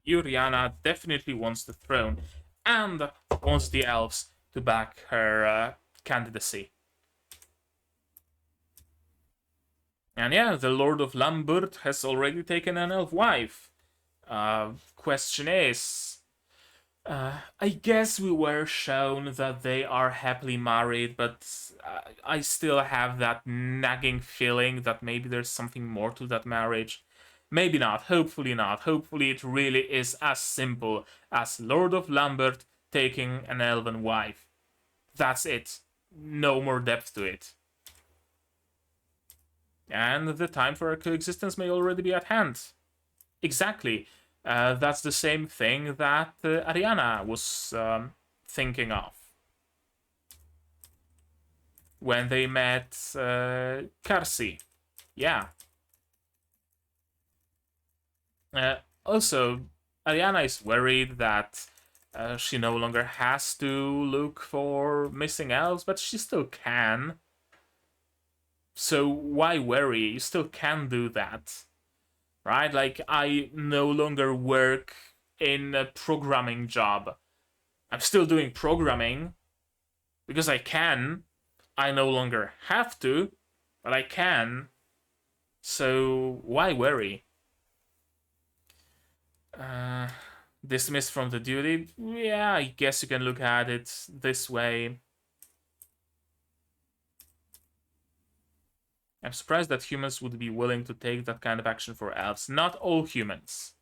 Yuriana definitely wants the throne and wants the elves to back her candidacy. And yeah, the Lord of Lambert has already taken an elf wife. Question is, I guess we were shown that they are happily married, but I still have that nagging feeling that maybe there's something more to that marriage. Maybe not, hopefully not. Hopefully it really is as simple as Lord of Lambert taking an elven wife. That's it. No more depth to it. And the time for a coexistence may already be at hand. Exactly. That's the same thing that Ariana was thinking of when they met Karsi. Yeah. Also, Ariana is worried that She no longer has to look for missing elves, but she still can. So why worry? You still can do that, right? Like, I no longer work in a programming job. I'm still doing programming because I can. I no longer have to, but I can. So why worry? Dismissed from the duty? Yeah, I guess you can look at it this way. I'm surprised that humans would be willing to take that kind of action for elves. Not all humans.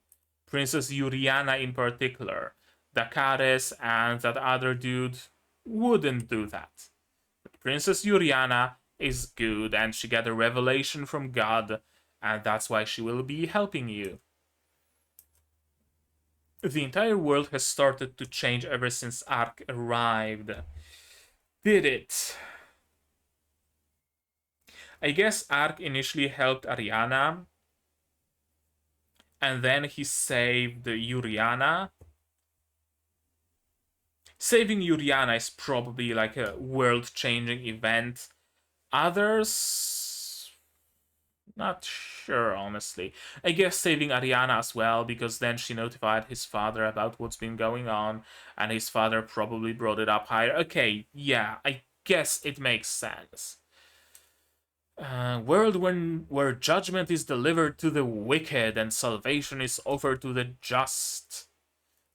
Princess Yuriana in particular. Dakares and that other dude wouldn't do that. But Princess Yuriana is good and she got a revelation from God, and that's why she will be helping you. The entire world has started to change ever since Ark arrived. Did it? I guess Ark initially helped Ariana, and then he saved Yuriana. Saving Yuriana is probably like a world-changing event. Others, not sure, honestly. I guess saving Ariana as well, because then she notified his father about what's been going on, and his father probably brought it up higher. Okay, yeah, I guess it makes sense. World where judgment is delivered to the wicked and salvation is offered to the just.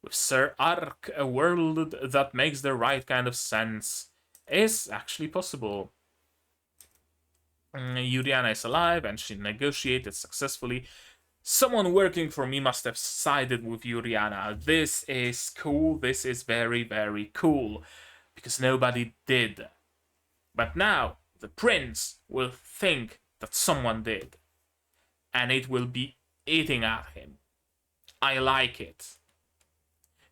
With Sir Ark, a world that makes the right kind of sense is actually possible. Yuriana is alive and she negotiated successfully. Someone working for me must have sided with Yuriana. This is cool. This is very, very cool. Because nobody did. But now, the prince will think that someone did. And it will be eating at him. I like it.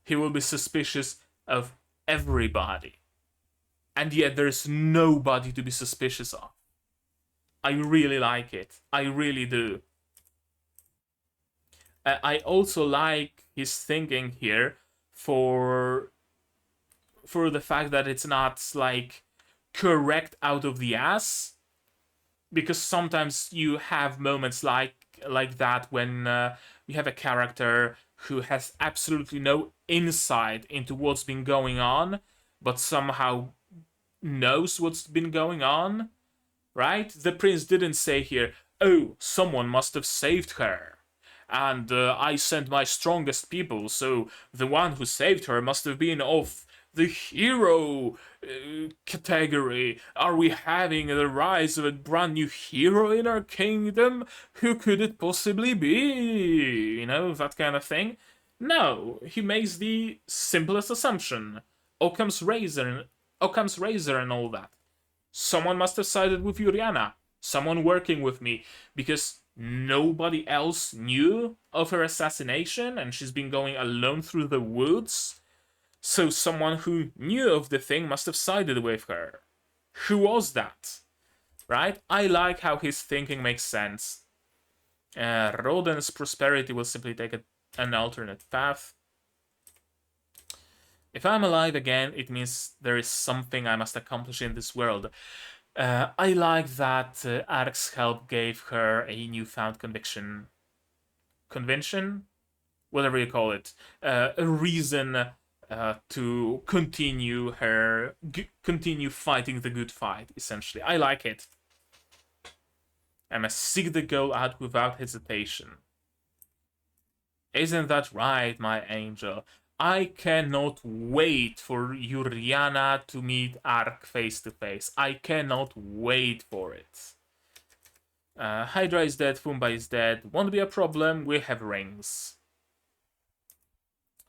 He will be suspicious of everybody. And yet there's nobody to be suspicious of. I really like it. I really do. I also like his thinking here for the fact that it's not like correct out of the ass, because sometimes you have moments like that when you have a character who has absolutely no insight into what's been going on, but somehow knows what's been going on, right? The prince didn't say here, oh, someone must have saved her, and I sent my strongest people, so the one who saved her must have been of the hero category. Are we having the rise of a brand new hero in our kingdom? Who could it possibly be? You know, that kind of thing. No, he makes the simplest assumption. Occam's razor and all that. Someone must have sided with Yuriana. Someone working with me, because nobody else knew of her assassination and she's been going alone through the woods. So someone who knew of the thing must have sided with her. Who was that? Right? I like how his thinking makes sense. Roden's prosperity will simply take an alternate path. If I'm alive again, it means there is something I must accomplish in this world. I like that Ark's help gave her a newfound conviction. Convention? Whatever you call it. A reason to continue fighting the good fight, essentially. I like it. I must seek the goal out without hesitation. Isn't that right, my angel? I cannot wait for Yuriana to meet Ark face to face. I cannot wait for it. Hydra is dead, Fumba is dead. Won't be a problem, we have rings.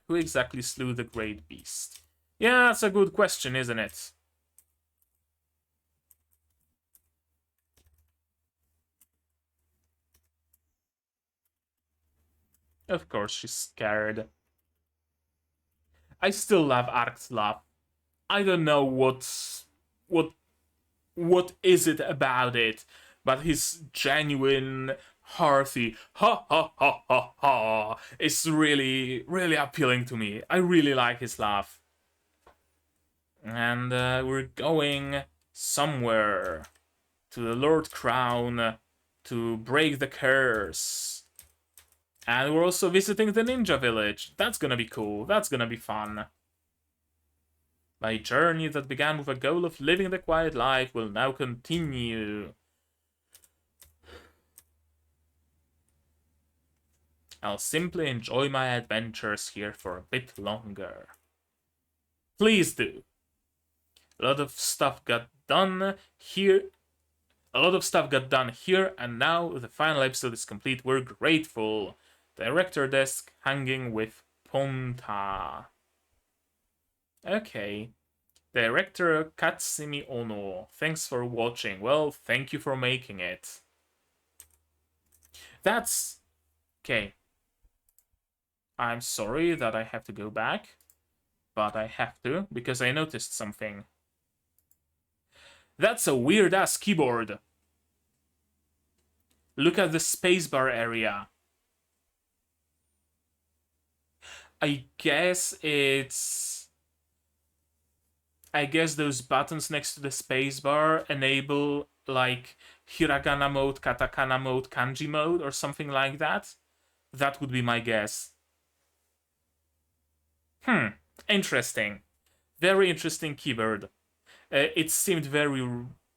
Who exactly slew the great beast? Yeah, that's a good question, isn't it? Of course she's scared. I still love Ark's laugh. I don't know what is it about it, but his genuine, hearty ha ha ha ha ha is really, really appealing to me. I really like his laugh. And we're going somewhere to the Lord Crown to break the curse. And we're also visiting the ninja village. That's gonna be cool. That's gonna be fun. My journey that began with a goal of living the quiet life will now continue. I'll simply enjoy my adventures here for a bit longer. Please do. A lot of stuff got done here. A lot of stuff got done here, and now the final episode is complete. We're grateful. Director desk hanging with Ponta. Okay. Director Katsumi Ono. Thanks for watching. Well, thank you for making it. That's... okay. I'm sorry that I have to go back, but I have to, because I noticed something. That's a weird-ass keyboard. Look at the spacebar area. I guess those buttons next to the spacebar enable, like, hiragana mode, katakana mode, kanji mode, or something like that. That would be my guess. Interesting. Very interesting keyboard. It seemed very,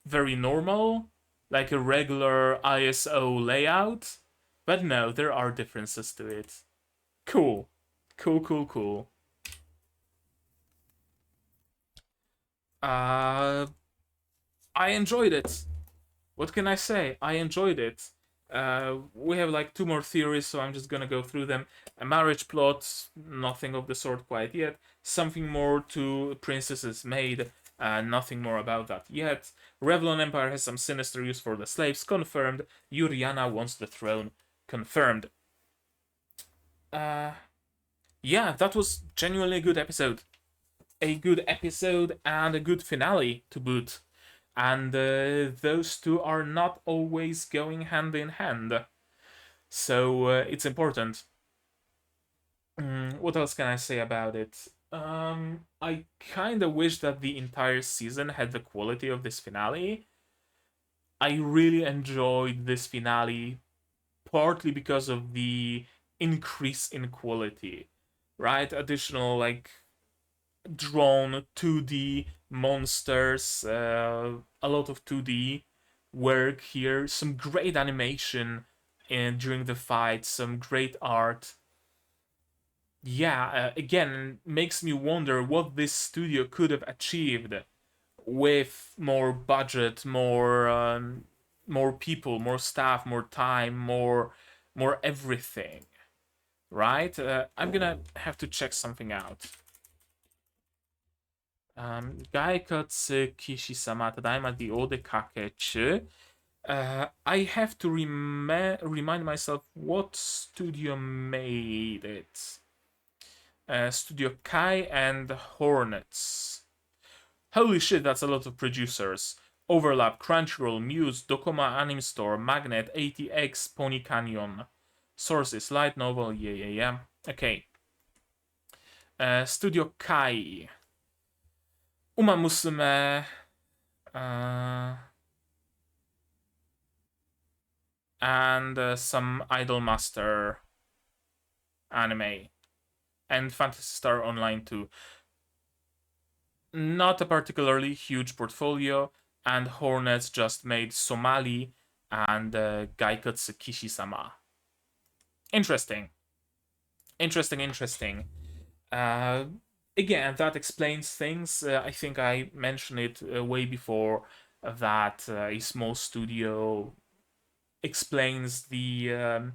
very normal, like a regular ISO layout, but no, there are differences to it. Cool. Cool. I enjoyed it. What can I say? I enjoyed it. We have like 2 more theories, so I'm just gonna go through them. A marriage plot, nothing of the sort quite yet. Something more to Princess's Maid, nothing more about that yet. Revlon Empire has some sinister use for the slaves, confirmed. Yuriana wants the throne, confirmed. Yeah, that was genuinely a good episode. A good episode and a good finale to boot. And those two are not always going hand in hand. So it's important. What else can I say about it? I kind of wish that the entire season had the quality of this finale. I really enjoyed this finale, partly because of the increase in quality, right? Additional, like, drawn 2D monsters, a lot of 2D work here, some great animation during the fight, some great art. Yeah, again, makes me wonder what this studio could have achieved with more budget, more people, more staff, more time, more everything, right? I'm gonna have to check something out. Gaikotsu Kishi-sama, Tadaima the Odekakechuu. I have to remind myself what studio made it. Studio Kai and Hornets. Holy shit, that's a lot of producers. Overlap, Crunchyroll, Muse, Dokuma Anime Store, Magnet, ATX, Pony Canyon. Sources, light novel, yeah. Okay. Studio Kai. Uma Musume. And some Idolmaster anime. And Phantasy Star Online too. Not a particularly huge portfolio, and Hornets just made Somali and Gaikotsu Kishi-sama. Interesting. Again, that explains things. I think I mentioned it way before, that a small studio explains the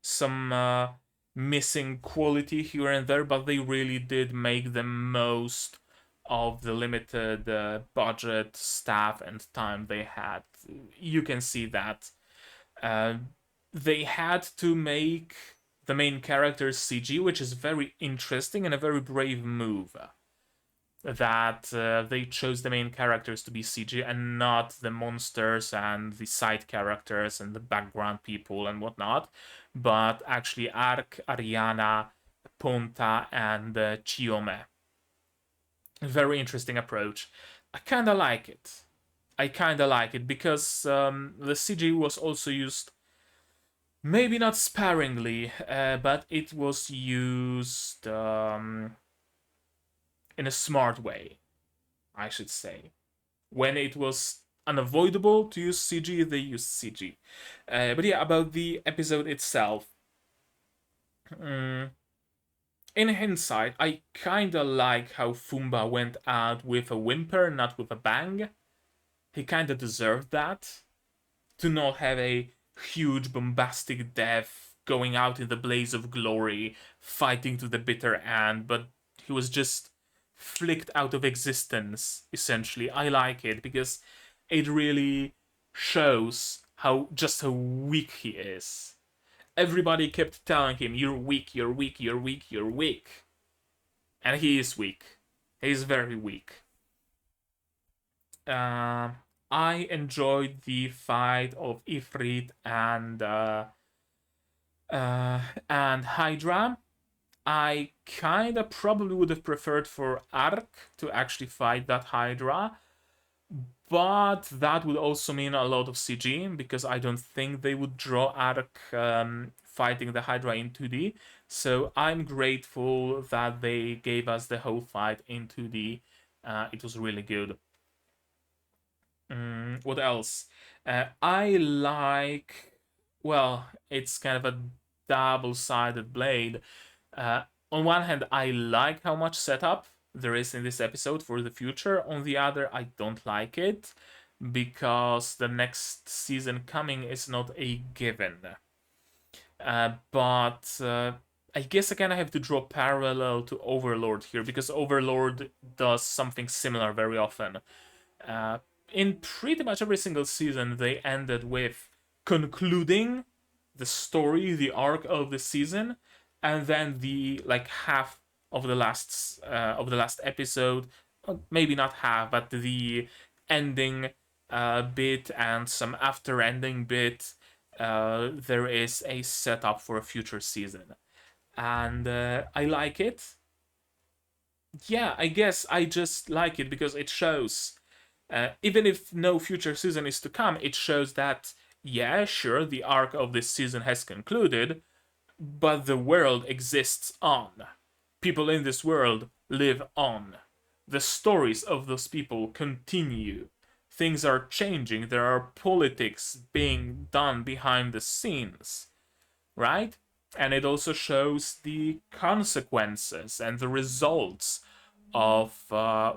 some missing quality here and there, but they really did make the most of the limited budget, staff, and time they had. You can see that they had to make the main characters CG, which is very interesting and a very brave move. that they chose the main characters to be CG and not the monsters and the side characters and the background people and whatnot, but actually Ark, Ariana, Ponta, and Chiyome. Very interesting approach. I kind of like it. I kind of like it because the CG was also used, maybe not sparingly, but it was used in a smart way, I should say. When it was unavoidable to use CG, they used CG. But yeah, about the episode itself. Mm, in hindsight, I kinda like how Fumba went out with a whimper, not with a bang. He kinda deserved that. To not have a huge bombastic death going out in the blaze of glory, fighting to the bitter end, but he was just flicked out of existence, essentially. I like it because it really shows how weak he is. Everybody kept telling him, "You're weak, you're weak, you're weak, you're weak." And he is weak. He is very weak. Uh, I enjoyed the fight of Ifrit uh, and Hydra. I kinda probably would have preferred for Ark to actually fight that Hydra, but that would also mean a lot of CG because I don't think they would draw Ark fighting the Hydra in 2D. So I'm grateful that they gave us the whole fight in 2D. It was really good. What else? I like. Well, it's kind of a double-sided blade. On one hand, I like how much setup there is in this episode for the future. On the other, I don't like it because the next season coming is not a given. But I guess I kind of have to draw parallel to Overlord here because Overlord does something similar very often. Uh, in pretty much every single season, they ended with concluding the story, the arc of the season, and then the like half of the last episode, maybe not half, but the ending bit and some after ending bit. There is a setup for a future season, and I like it. Yeah, I guess I just like it because it shows even if no future season is to come, it shows that, yeah, sure, the arc of this season has concluded, but the world exists on. People in this world live on. The stories of those people continue. Things are changing. There are politics being done behind the scenes, right? And it also shows the consequences and the results of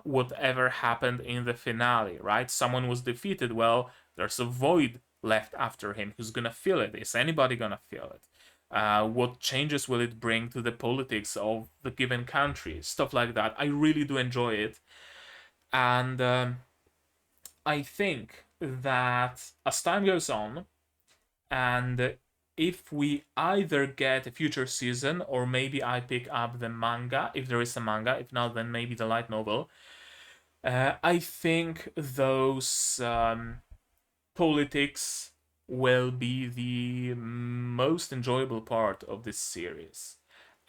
whatever happened in the finale, right? Someone was defeated. Well, there's a void left after him. Who's gonna fill it? Is anybody gonna fill it? What changes will it bring to the politics of the given country? Stuff like that. I really do enjoy it. And I think that as time goes on, and if we either get a future season or maybe I pick up the manga, if there is a manga, if not, then maybe the light novel. I think those politics will be the most enjoyable part of this series.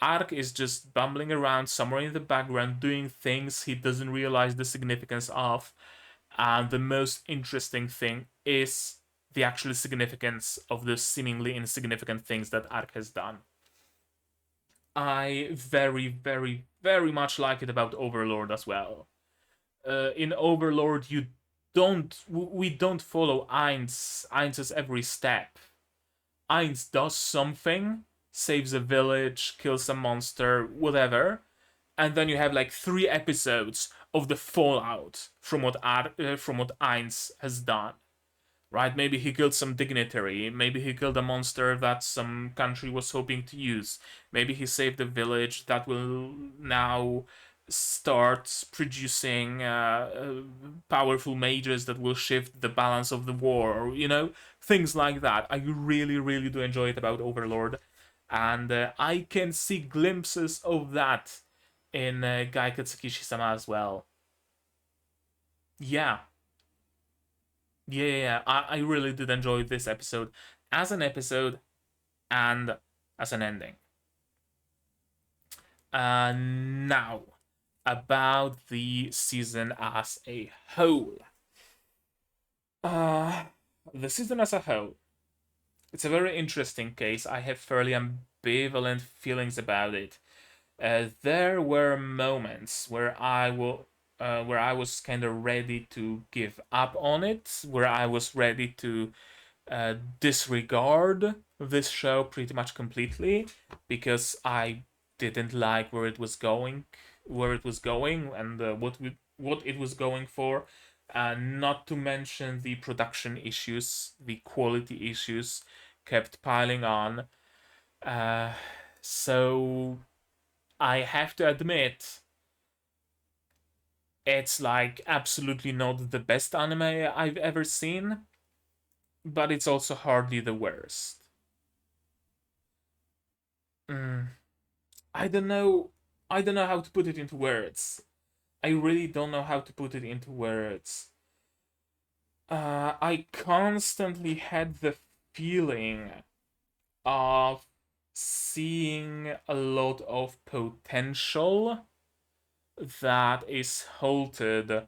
Ark is just bumbling around somewhere in the background doing things he doesn't realize the significance of, and the most interesting thing is the actual significance of the seemingly insignificant things that Ark has done. I very, very, very much like it about Overlord as well. In Overlord, we don't follow Ainz's every step. Ainz does something, saves a village, kills a monster, whatever, and then you have like 3 episodes of the fallout from what Ainz has done. Right? Maybe he killed some dignitary. Maybe he killed a monster that some country was hoping to use. Maybe he saved a village that will now start producing powerful mages that will shift the balance of the war, or things like that. I really, really do enjoy it about Overlord, and I can see glimpses of that in Gaikotsu Kishi-sama as well. Yeah, yeah. I really did enjoy this episode as an episode and as an ending. Now, about the season as a whole. Uh, the season as a whole. It's a very interesting case. I have fairly ambivalent feelings about it. There were moments where I was kind of ready to give up on it, where I was ready to disregard this show pretty much completely because I didn't like where it was going, and what it was going for. Not to mention the production issues, the quality issues kept piling on. Uh, so I have to admit, it's like absolutely not the best anime I've ever seen, but it's also hardly the worst. Mm, I don't know. I don't know how to put it into words. I really don't know how to put it into words. I constantly had the feeling of seeing a lot of potential that is halted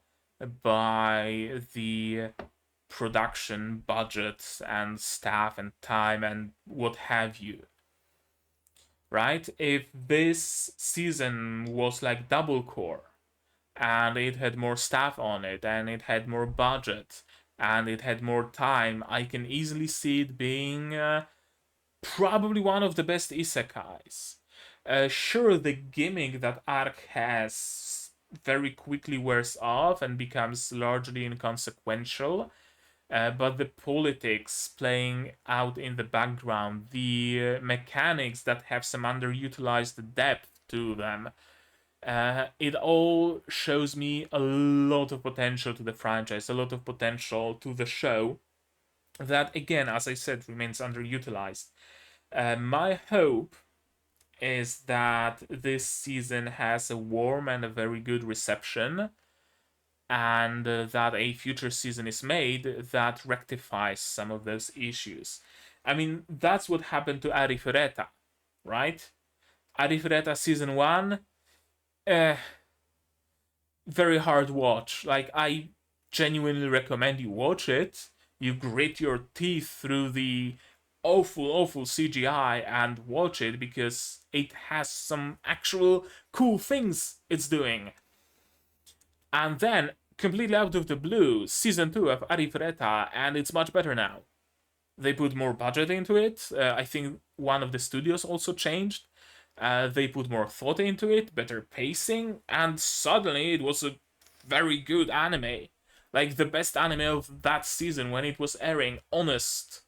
by the production budget and staff and time and what have you. Right? If this season was like double core and it had more staff on it and it had more budget and it had more time, I can easily see it being probably one of the best isekais. Sure, the gimmick that Arc has very quickly wears off and becomes largely inconsequential, but the politics playing out in the background, the mechanics that have some underutilized depth to them, it all shows me a lot of potential to the franchise, a lot of potential to the show that, again, as I said, remains underutilized. My hope is that this season has a warm and a very good reception, and that a future season is made that rectifies some of those issues. I mean, that's what happened to Arifureta, right? Arifureta season 1, eh, very hard watch. Like, I genuinely recommend you watch it. You grit your teeth through the awful CGI and watch it because it has some actual cool things it's doing. And then, completely out of the blue, season 2 of Arifureta, and it's much better now. They put more budget into it. I think one of the studios also changed. They put more thought into it, better pacing, and suddenly it was a very good anime. Like the best anime of that season when it was airing, honest.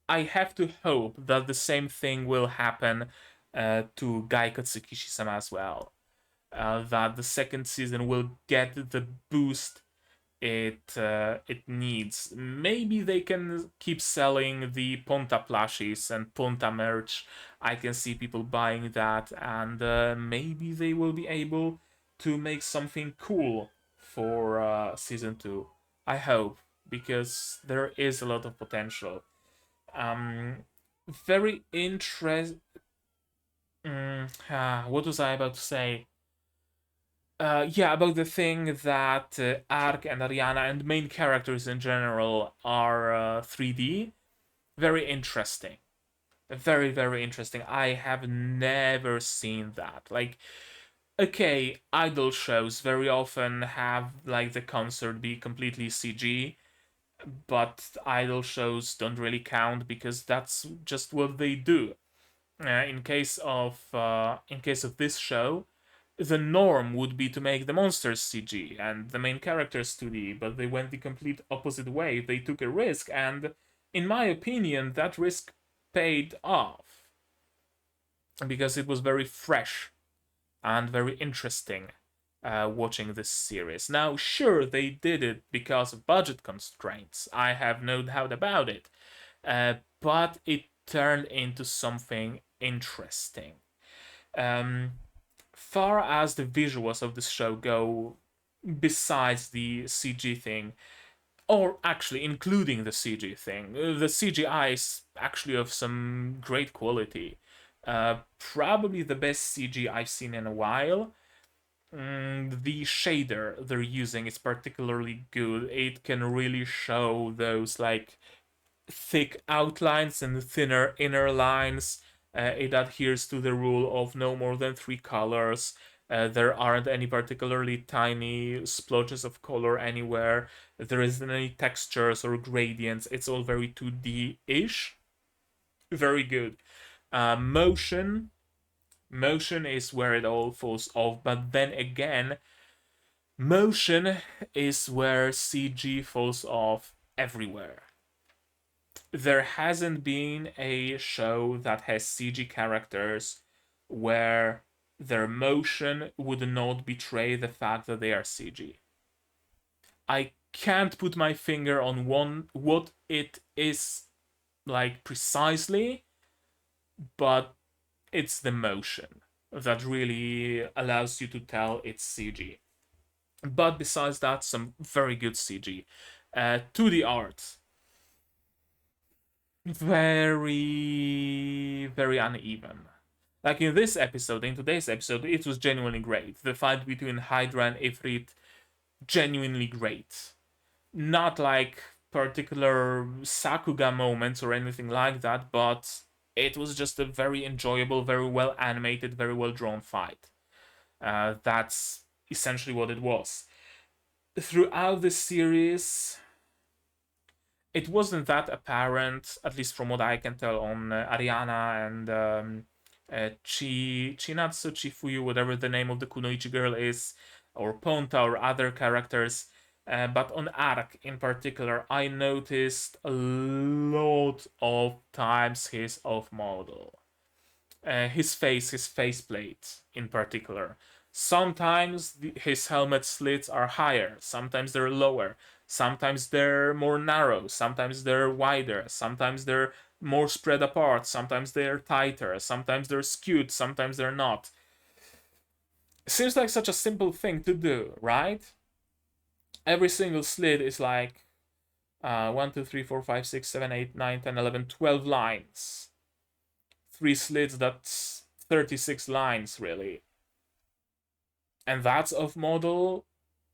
I have to hope that the same thing will happen to Gaikotsu Kishi-sama as well. That the second season will get the boost it needs. Maybe they can keep selling the Ponta plushies and Ponta merch. I can see people buying that, and maybe they will be able to make something cool for season 2. I hope, because there is a lot of potential. Um, very interest. What was I about to say? Yeah, about the thing that Ark and Ariana and main characters in general are 3D. Very interesting. Very interesting. I have never seen that. Like, okay, idol shows very often have like the concert be completely CG, but idol shows don't really count because that's just what they do. In case of this show, the norm would be to make the monsters CG and the main characters 2D, but they went the complete opposite way. They took a risk, and in my opinion, that risk paid off because it was very fresh and very interesting watching this series. Now, sure, they did it because of budget constraints. I have no doubt about it. But it turned into something interesting. Um, far as the visuals of this show go, besides the CG thing, or actually including the CG thing, the CGI is actually of some great quality. Probably the best CG I've seen in a while. The shader they're using is particularly good. It can really show those like thick outlines and thinner inner lines. It adheres to the rule of no more than 3 colors. There aren't any particularly tiny splotches of color anywhere. There isn't any textures or gradients. It's all very 2D-ish. Very good. Motion. Motion is where it all falls off. But then again, motion is where CG falls off everywhere. There hasn't been a show that has CG characters where their motion would not betray the fact that they are CG. I can't put my finger on what it is like precisely, but it's the motion that really allows you to tell it's CG. But besides that, some very good CG. 2D art, very, very uneven. Like in today's episode, it was genuinely great. The fight between Hydra and Ifrit, genuinely great. Not like particular Sakuga moments or anything like that, but it was just a very enjoyable, very well animated, very well drawn fight. That's essentially what it was. Throughout the series, it wasn't that apparent, at least from what I can tell, on Ariana and Chinatsu, Chifuyu, whatever the name of the Kunoichi girl is, or Ponta or other characters. But on Ark in particular, I noticed a lot of times his off model. His faceplate in particular. Sometimes his helmet slits are higher, sometimes they're lower, sometimes they're more narrow, sometimes they're wider, sometimes they're more spread apart, sometimes they're tighter, sometimes they're skewed, sometimes they're not. Seems like such a simple thing to do, right? Every single slit is like 1, 2, 3, 4, 5, 6, 7, 8, 9, 10, 11, 12 lines. 3 slits, that's 36 lines, really. And that's off model.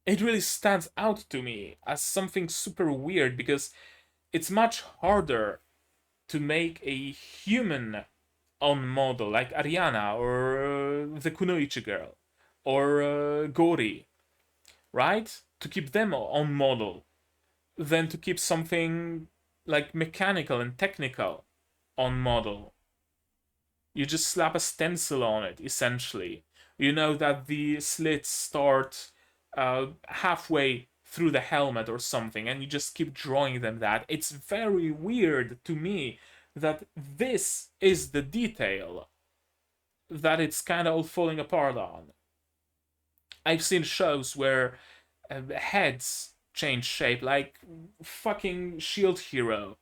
It really stands out to me as something super weird because it's much harder to make a human on model like Ariana or the Kunoichi girl or Gori, right? To keep them on model than to keep something like mechanical and technical on model. You just slap a stencil on it, essentially. You know that the slits start halfway through the helmet or something, and you just keep drawing them that. It's very weird to me that this is the detail that it's kind of all falling apart on. I've seen shows where heads change shape, like fucking Shield Hero.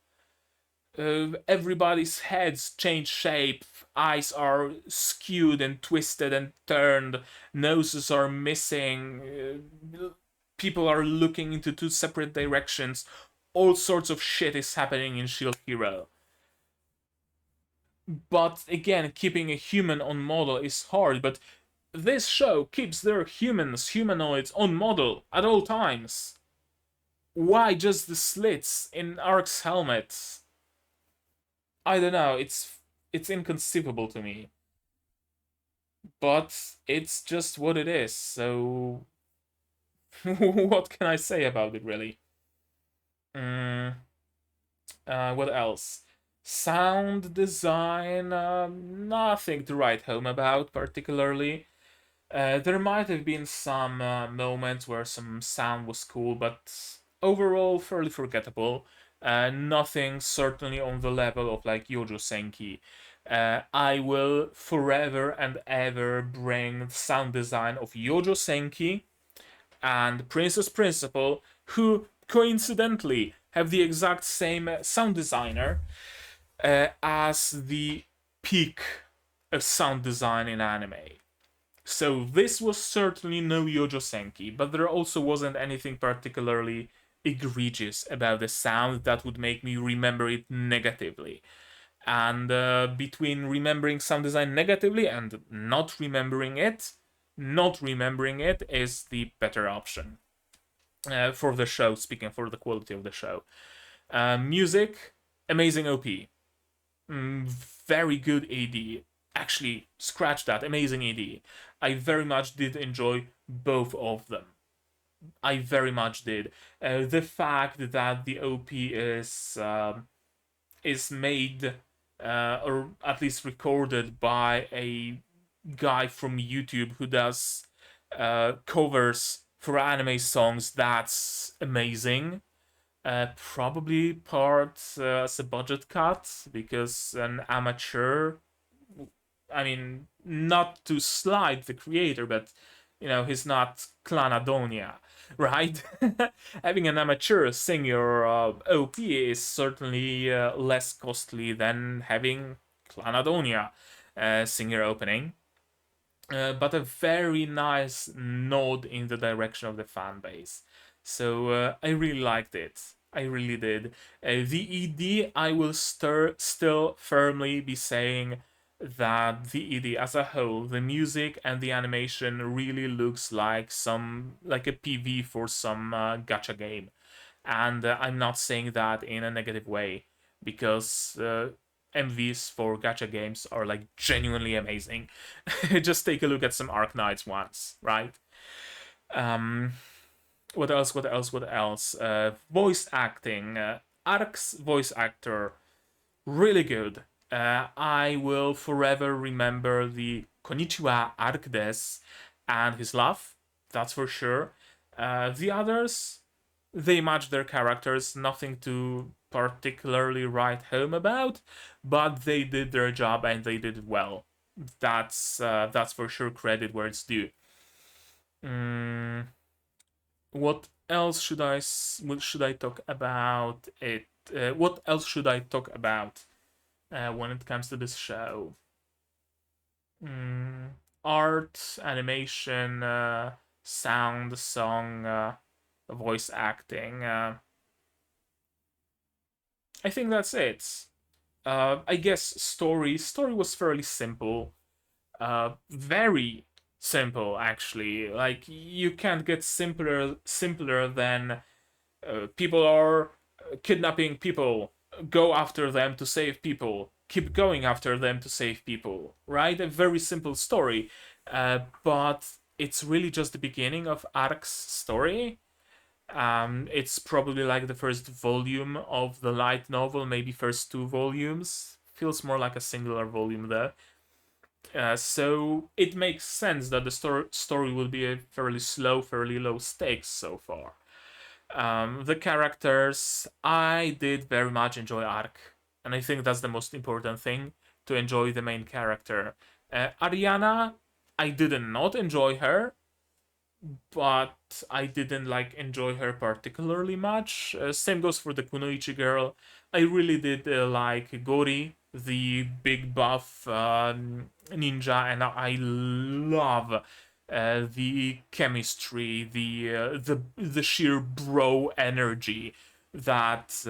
Everybody's heads change shape, eyes are skewed and twisted and turned, noses are missing, people are looking into 2 separate directions. All sorts of shit is happening in Shield Hero. But again, keeping a human on model is hard, but this show keeps their humanoids on model at all times. Why just the slits in Ark's helmet? I don't know, it's inconceivable to me. But it's just what it is, so what can I say about it, really? What else? Sound design, nothing to write home about particularly. There might have been some moments where some sound was cool, but overall fairly forgettable. Nothing certainly on the level of like Yojo Senki. I will forever and ever bring the sound design of Yojo Senki and Princess Principal, who coincidentally have the exact same sound designer, as the peak of sound design in anime. So this was certainly no Yojo Senki, but there also wasn't anything particularly egregious about the sound that would make me remember it negatively. And between remembering sound design negatively and not remembering it is the better option for the show, speaking for the quality of the show. Music, amazing OP. Very good AD. Actually, scratch that, amazing AD. I very much did enjoy both of them. I very much did. The fact that the OP is made or at least recorded by a guy from YouTube who does covers for anime songs, that's amazing. Probably part as a budget cut because an amateur. I mean, not to slight the creator, but he's not Clanadonia, right? Having an amateur sing your OP is certainly less costly than having Clanadonia sing your opening. But a very nice nod in the direction of the fan base. So I really liked it. I really did. The ED, I will still firmly be saying that the ED as a whole, the music and the animation really looks like a PV for some gacha game. And I'm not saying that in a negative way because MVs for gacha games are like genuinely amazing. Just take a look at some Arknights once, right? Um, what else? What else? What else? Voice acting. Ark's voice actor, really good. I will forever remember the Konnichiwa Ark des and his laugh. That's for sure. The others, they match their characters. Nothing to particularly write home about, but they did their job and they did it well. That's for sure credit where it's due. What else should I talk about it? What else should I talk about when it comes to this show? Art, animation, sound, song, voice acting. I think that's it. I guess story was fairly simple. Very simple actually. Like you can't get simpler than people are kidnapping people, go after them to save people, keep going after them to save people, right? A very simple story, but it's really just the beginning of Ark's story. It's probably like the first volume of the light novel, maybe first two volumes. Feels more like a singular volume there. So it makes sense that the story will be a fairly slow, fairly low stakes so far. The characters, I did very much enjoy Ark, and I think that's the most important thing, to enjoy the main character. Ariana, I did not enjoy her, but I didn't enjoy her particularly much. Same goes for the Kunoichi girl. I really did like Gori, the big buff ninja, and I love the chemistry, the sheer bro energy that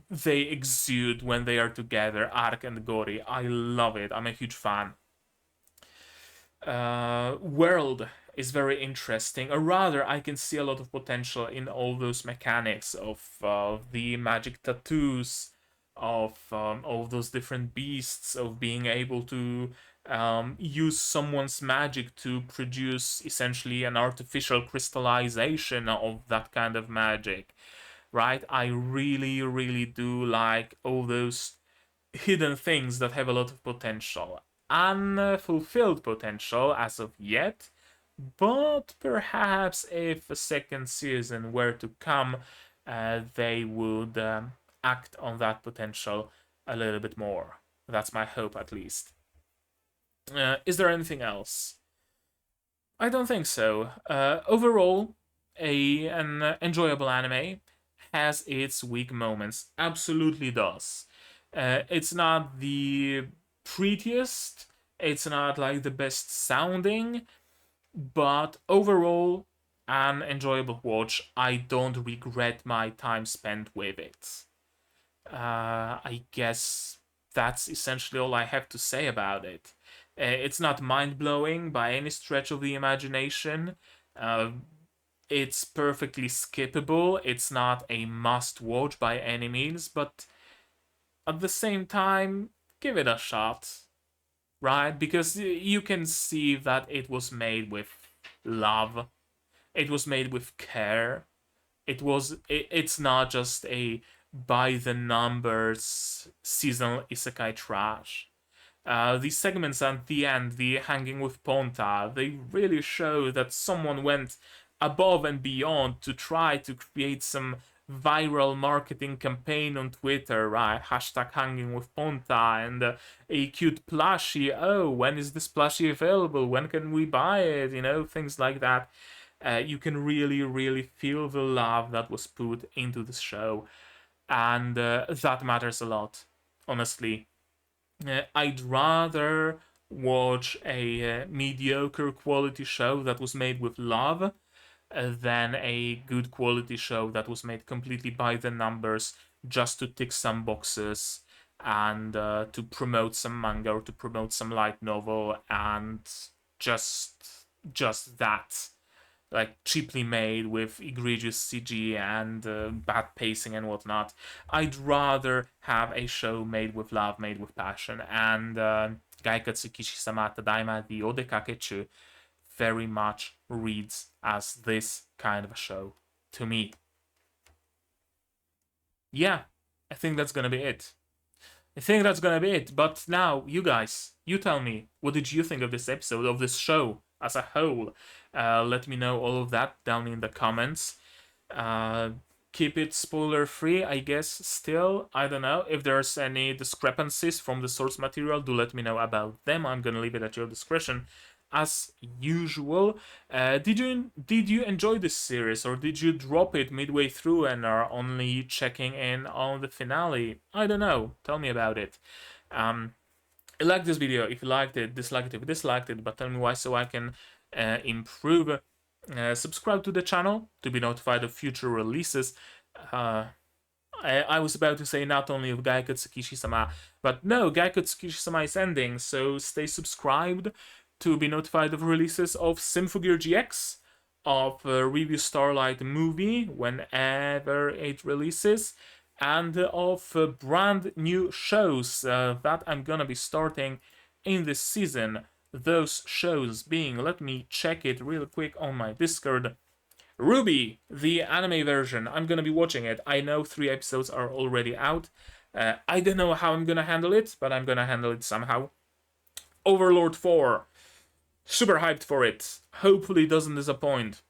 they exude when they are together, Ark and Gori. I love it. I'm a huge fan. World is very interesting, or rather I can see a lot of potential in all those mechanics of the magic tattoos, of all those different beasts, of being able to use someone's magic to produce essentially an artificial crystallization of that kind of magic, right? I really, really do like all those hidden things that have a lot of potential. Unfulfilled potential as of yet, but perhaps if a second season were to come, they would act on that potential a little bit more. That's my hope, at least. Is there anything else? I don't think so. Overall, an enjoyable anime has its weak moments. Absolutely does. It's not the prettiest. It's not like the best sounding. But overall, an enjoyable watch. I don't regret my time spent with it. I guess that's essentially all I have to say about it. It's not mind blowing by any stretch of the imagination. Uh, it's perfectly skippable. It's not a must watch by any means, but at the same time, give it a shot, right? Because you can see that it was made with love, it was made with care. It's not just a by the numbers seasonal isekai trash. These segments at the end, the hanging with Ponta, they really show that someone went above and beyond to try to create some viral marketing campaign on Twitter, right? Hashtag hanging with Ponta and a cute plushie. Oh, when is this plushie available? When can we buy it? You know, things like that. You can really, really feel the love that was put into the show, and that matters a lot, honestly. I'd rather watch a mediocre quality show that was made with love than a good quality show that was made completely by the numbers just to tick some boxes and to promote some manga or to promote some light novel and just that, like cheaply made with egregious CG and bad pacing and whatnot. I'd rather have a show made with love, made with passion, and Gaikotsu Kishi-sama Tadaima the Odekakechuu very much reads as this kind of a show to me. Yeah, I think that's gonna be it. I think that's gonna be it. But now, you guys, you tell me, what did you think of this episode, of this show as a whole? Let me know all of that down in the comments. Uh, Keep it spoiler free, I guess. Still, I don't know if there's any discrepancies from the source material. Do let me know about them. I'm gonna leave it at your discretion, as usual. Did you enjoy this series, or did you drop it midway through and are only checking in on the finale? I don't know. Tell me about it. Like this video if you liked it, dislike it if you disliked it, but tell me why so I can improve. Subscribe to the channel to be notified of future releases. I was about to say not only of Gaikotsu Kishi-sama, but no, Gaikotsu Kishi-sama is ending, so stay subscribed to be notified of releases of Symphogear GX, of Revue Starlight movie whenever it releases, and of brand new shows that I'm gonna be starting in this season. Those shows being, let me check it real quick on my Discord. Revue, the anime version. I'm gonna be watching it. I know 3 episodes are already out. I don't know how I'm gonna handle it, but I'm gonna handle it somehow. Overlord 4. Super hyped for it. Hopefully it doesn't disappoint.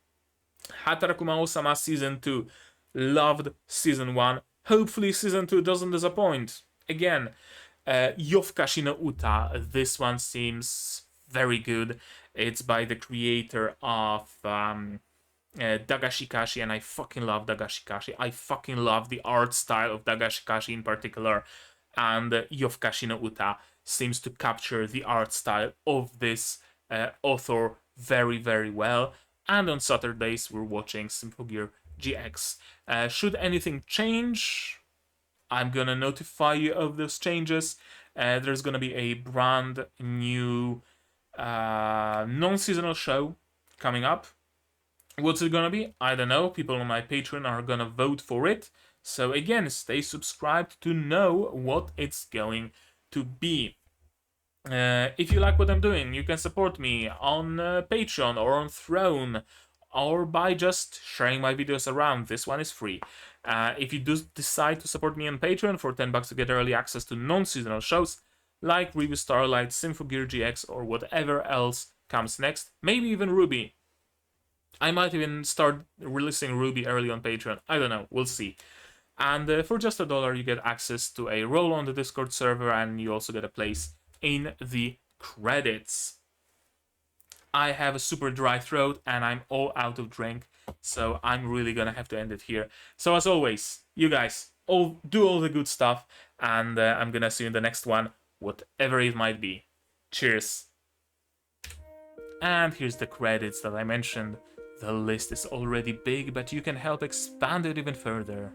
Hataraku Mao-sama Season 2. Loved Season 1. Hopefully Season 2 doesn't disappoint. Again, Yofukashi no Uta. This one seems very good. It's by the creator of Dagashikashi, and I fucking love Dagashikashi. I fucking love the art style of Dagashikashi in particular, and Yofukashi no Uta seems to capture the art style of this author very, very well. And on Saturdays, we're watching Symphogear GX. Should anything change, I'm gonna notify you of those changes. There's gonna be a brand new non-seasonal show coming up. What's it gonna be? I don't know. People on my Patreon are gonna vote for it. So again, stay subscribed to know what it's going to be. If you like what I'm doing, you can support me on Patreon or on Throne, or by just sharing my videos around. This one is free. If you do decide to support me on Patreon for $10 to get early access to non-seasonal shows like Revue Starlight, Symphogear GX, or whatever else comes next, maybe even Revue. I might even start releasing Revue early on Patreon. I don't know. We'll see. And for just $1, you get access to a role on the Discord server, and you also get a place in the credits. I have a super dry throat, and I'm all out of drink, so I'm really gonna have to end it here. So as always, you guys all do all the good stuff, and I'm gonna see you in the next one, whatever it might be. Cheers. And here's the credits that I mentioned. The list is already big, but you can help expand it even further.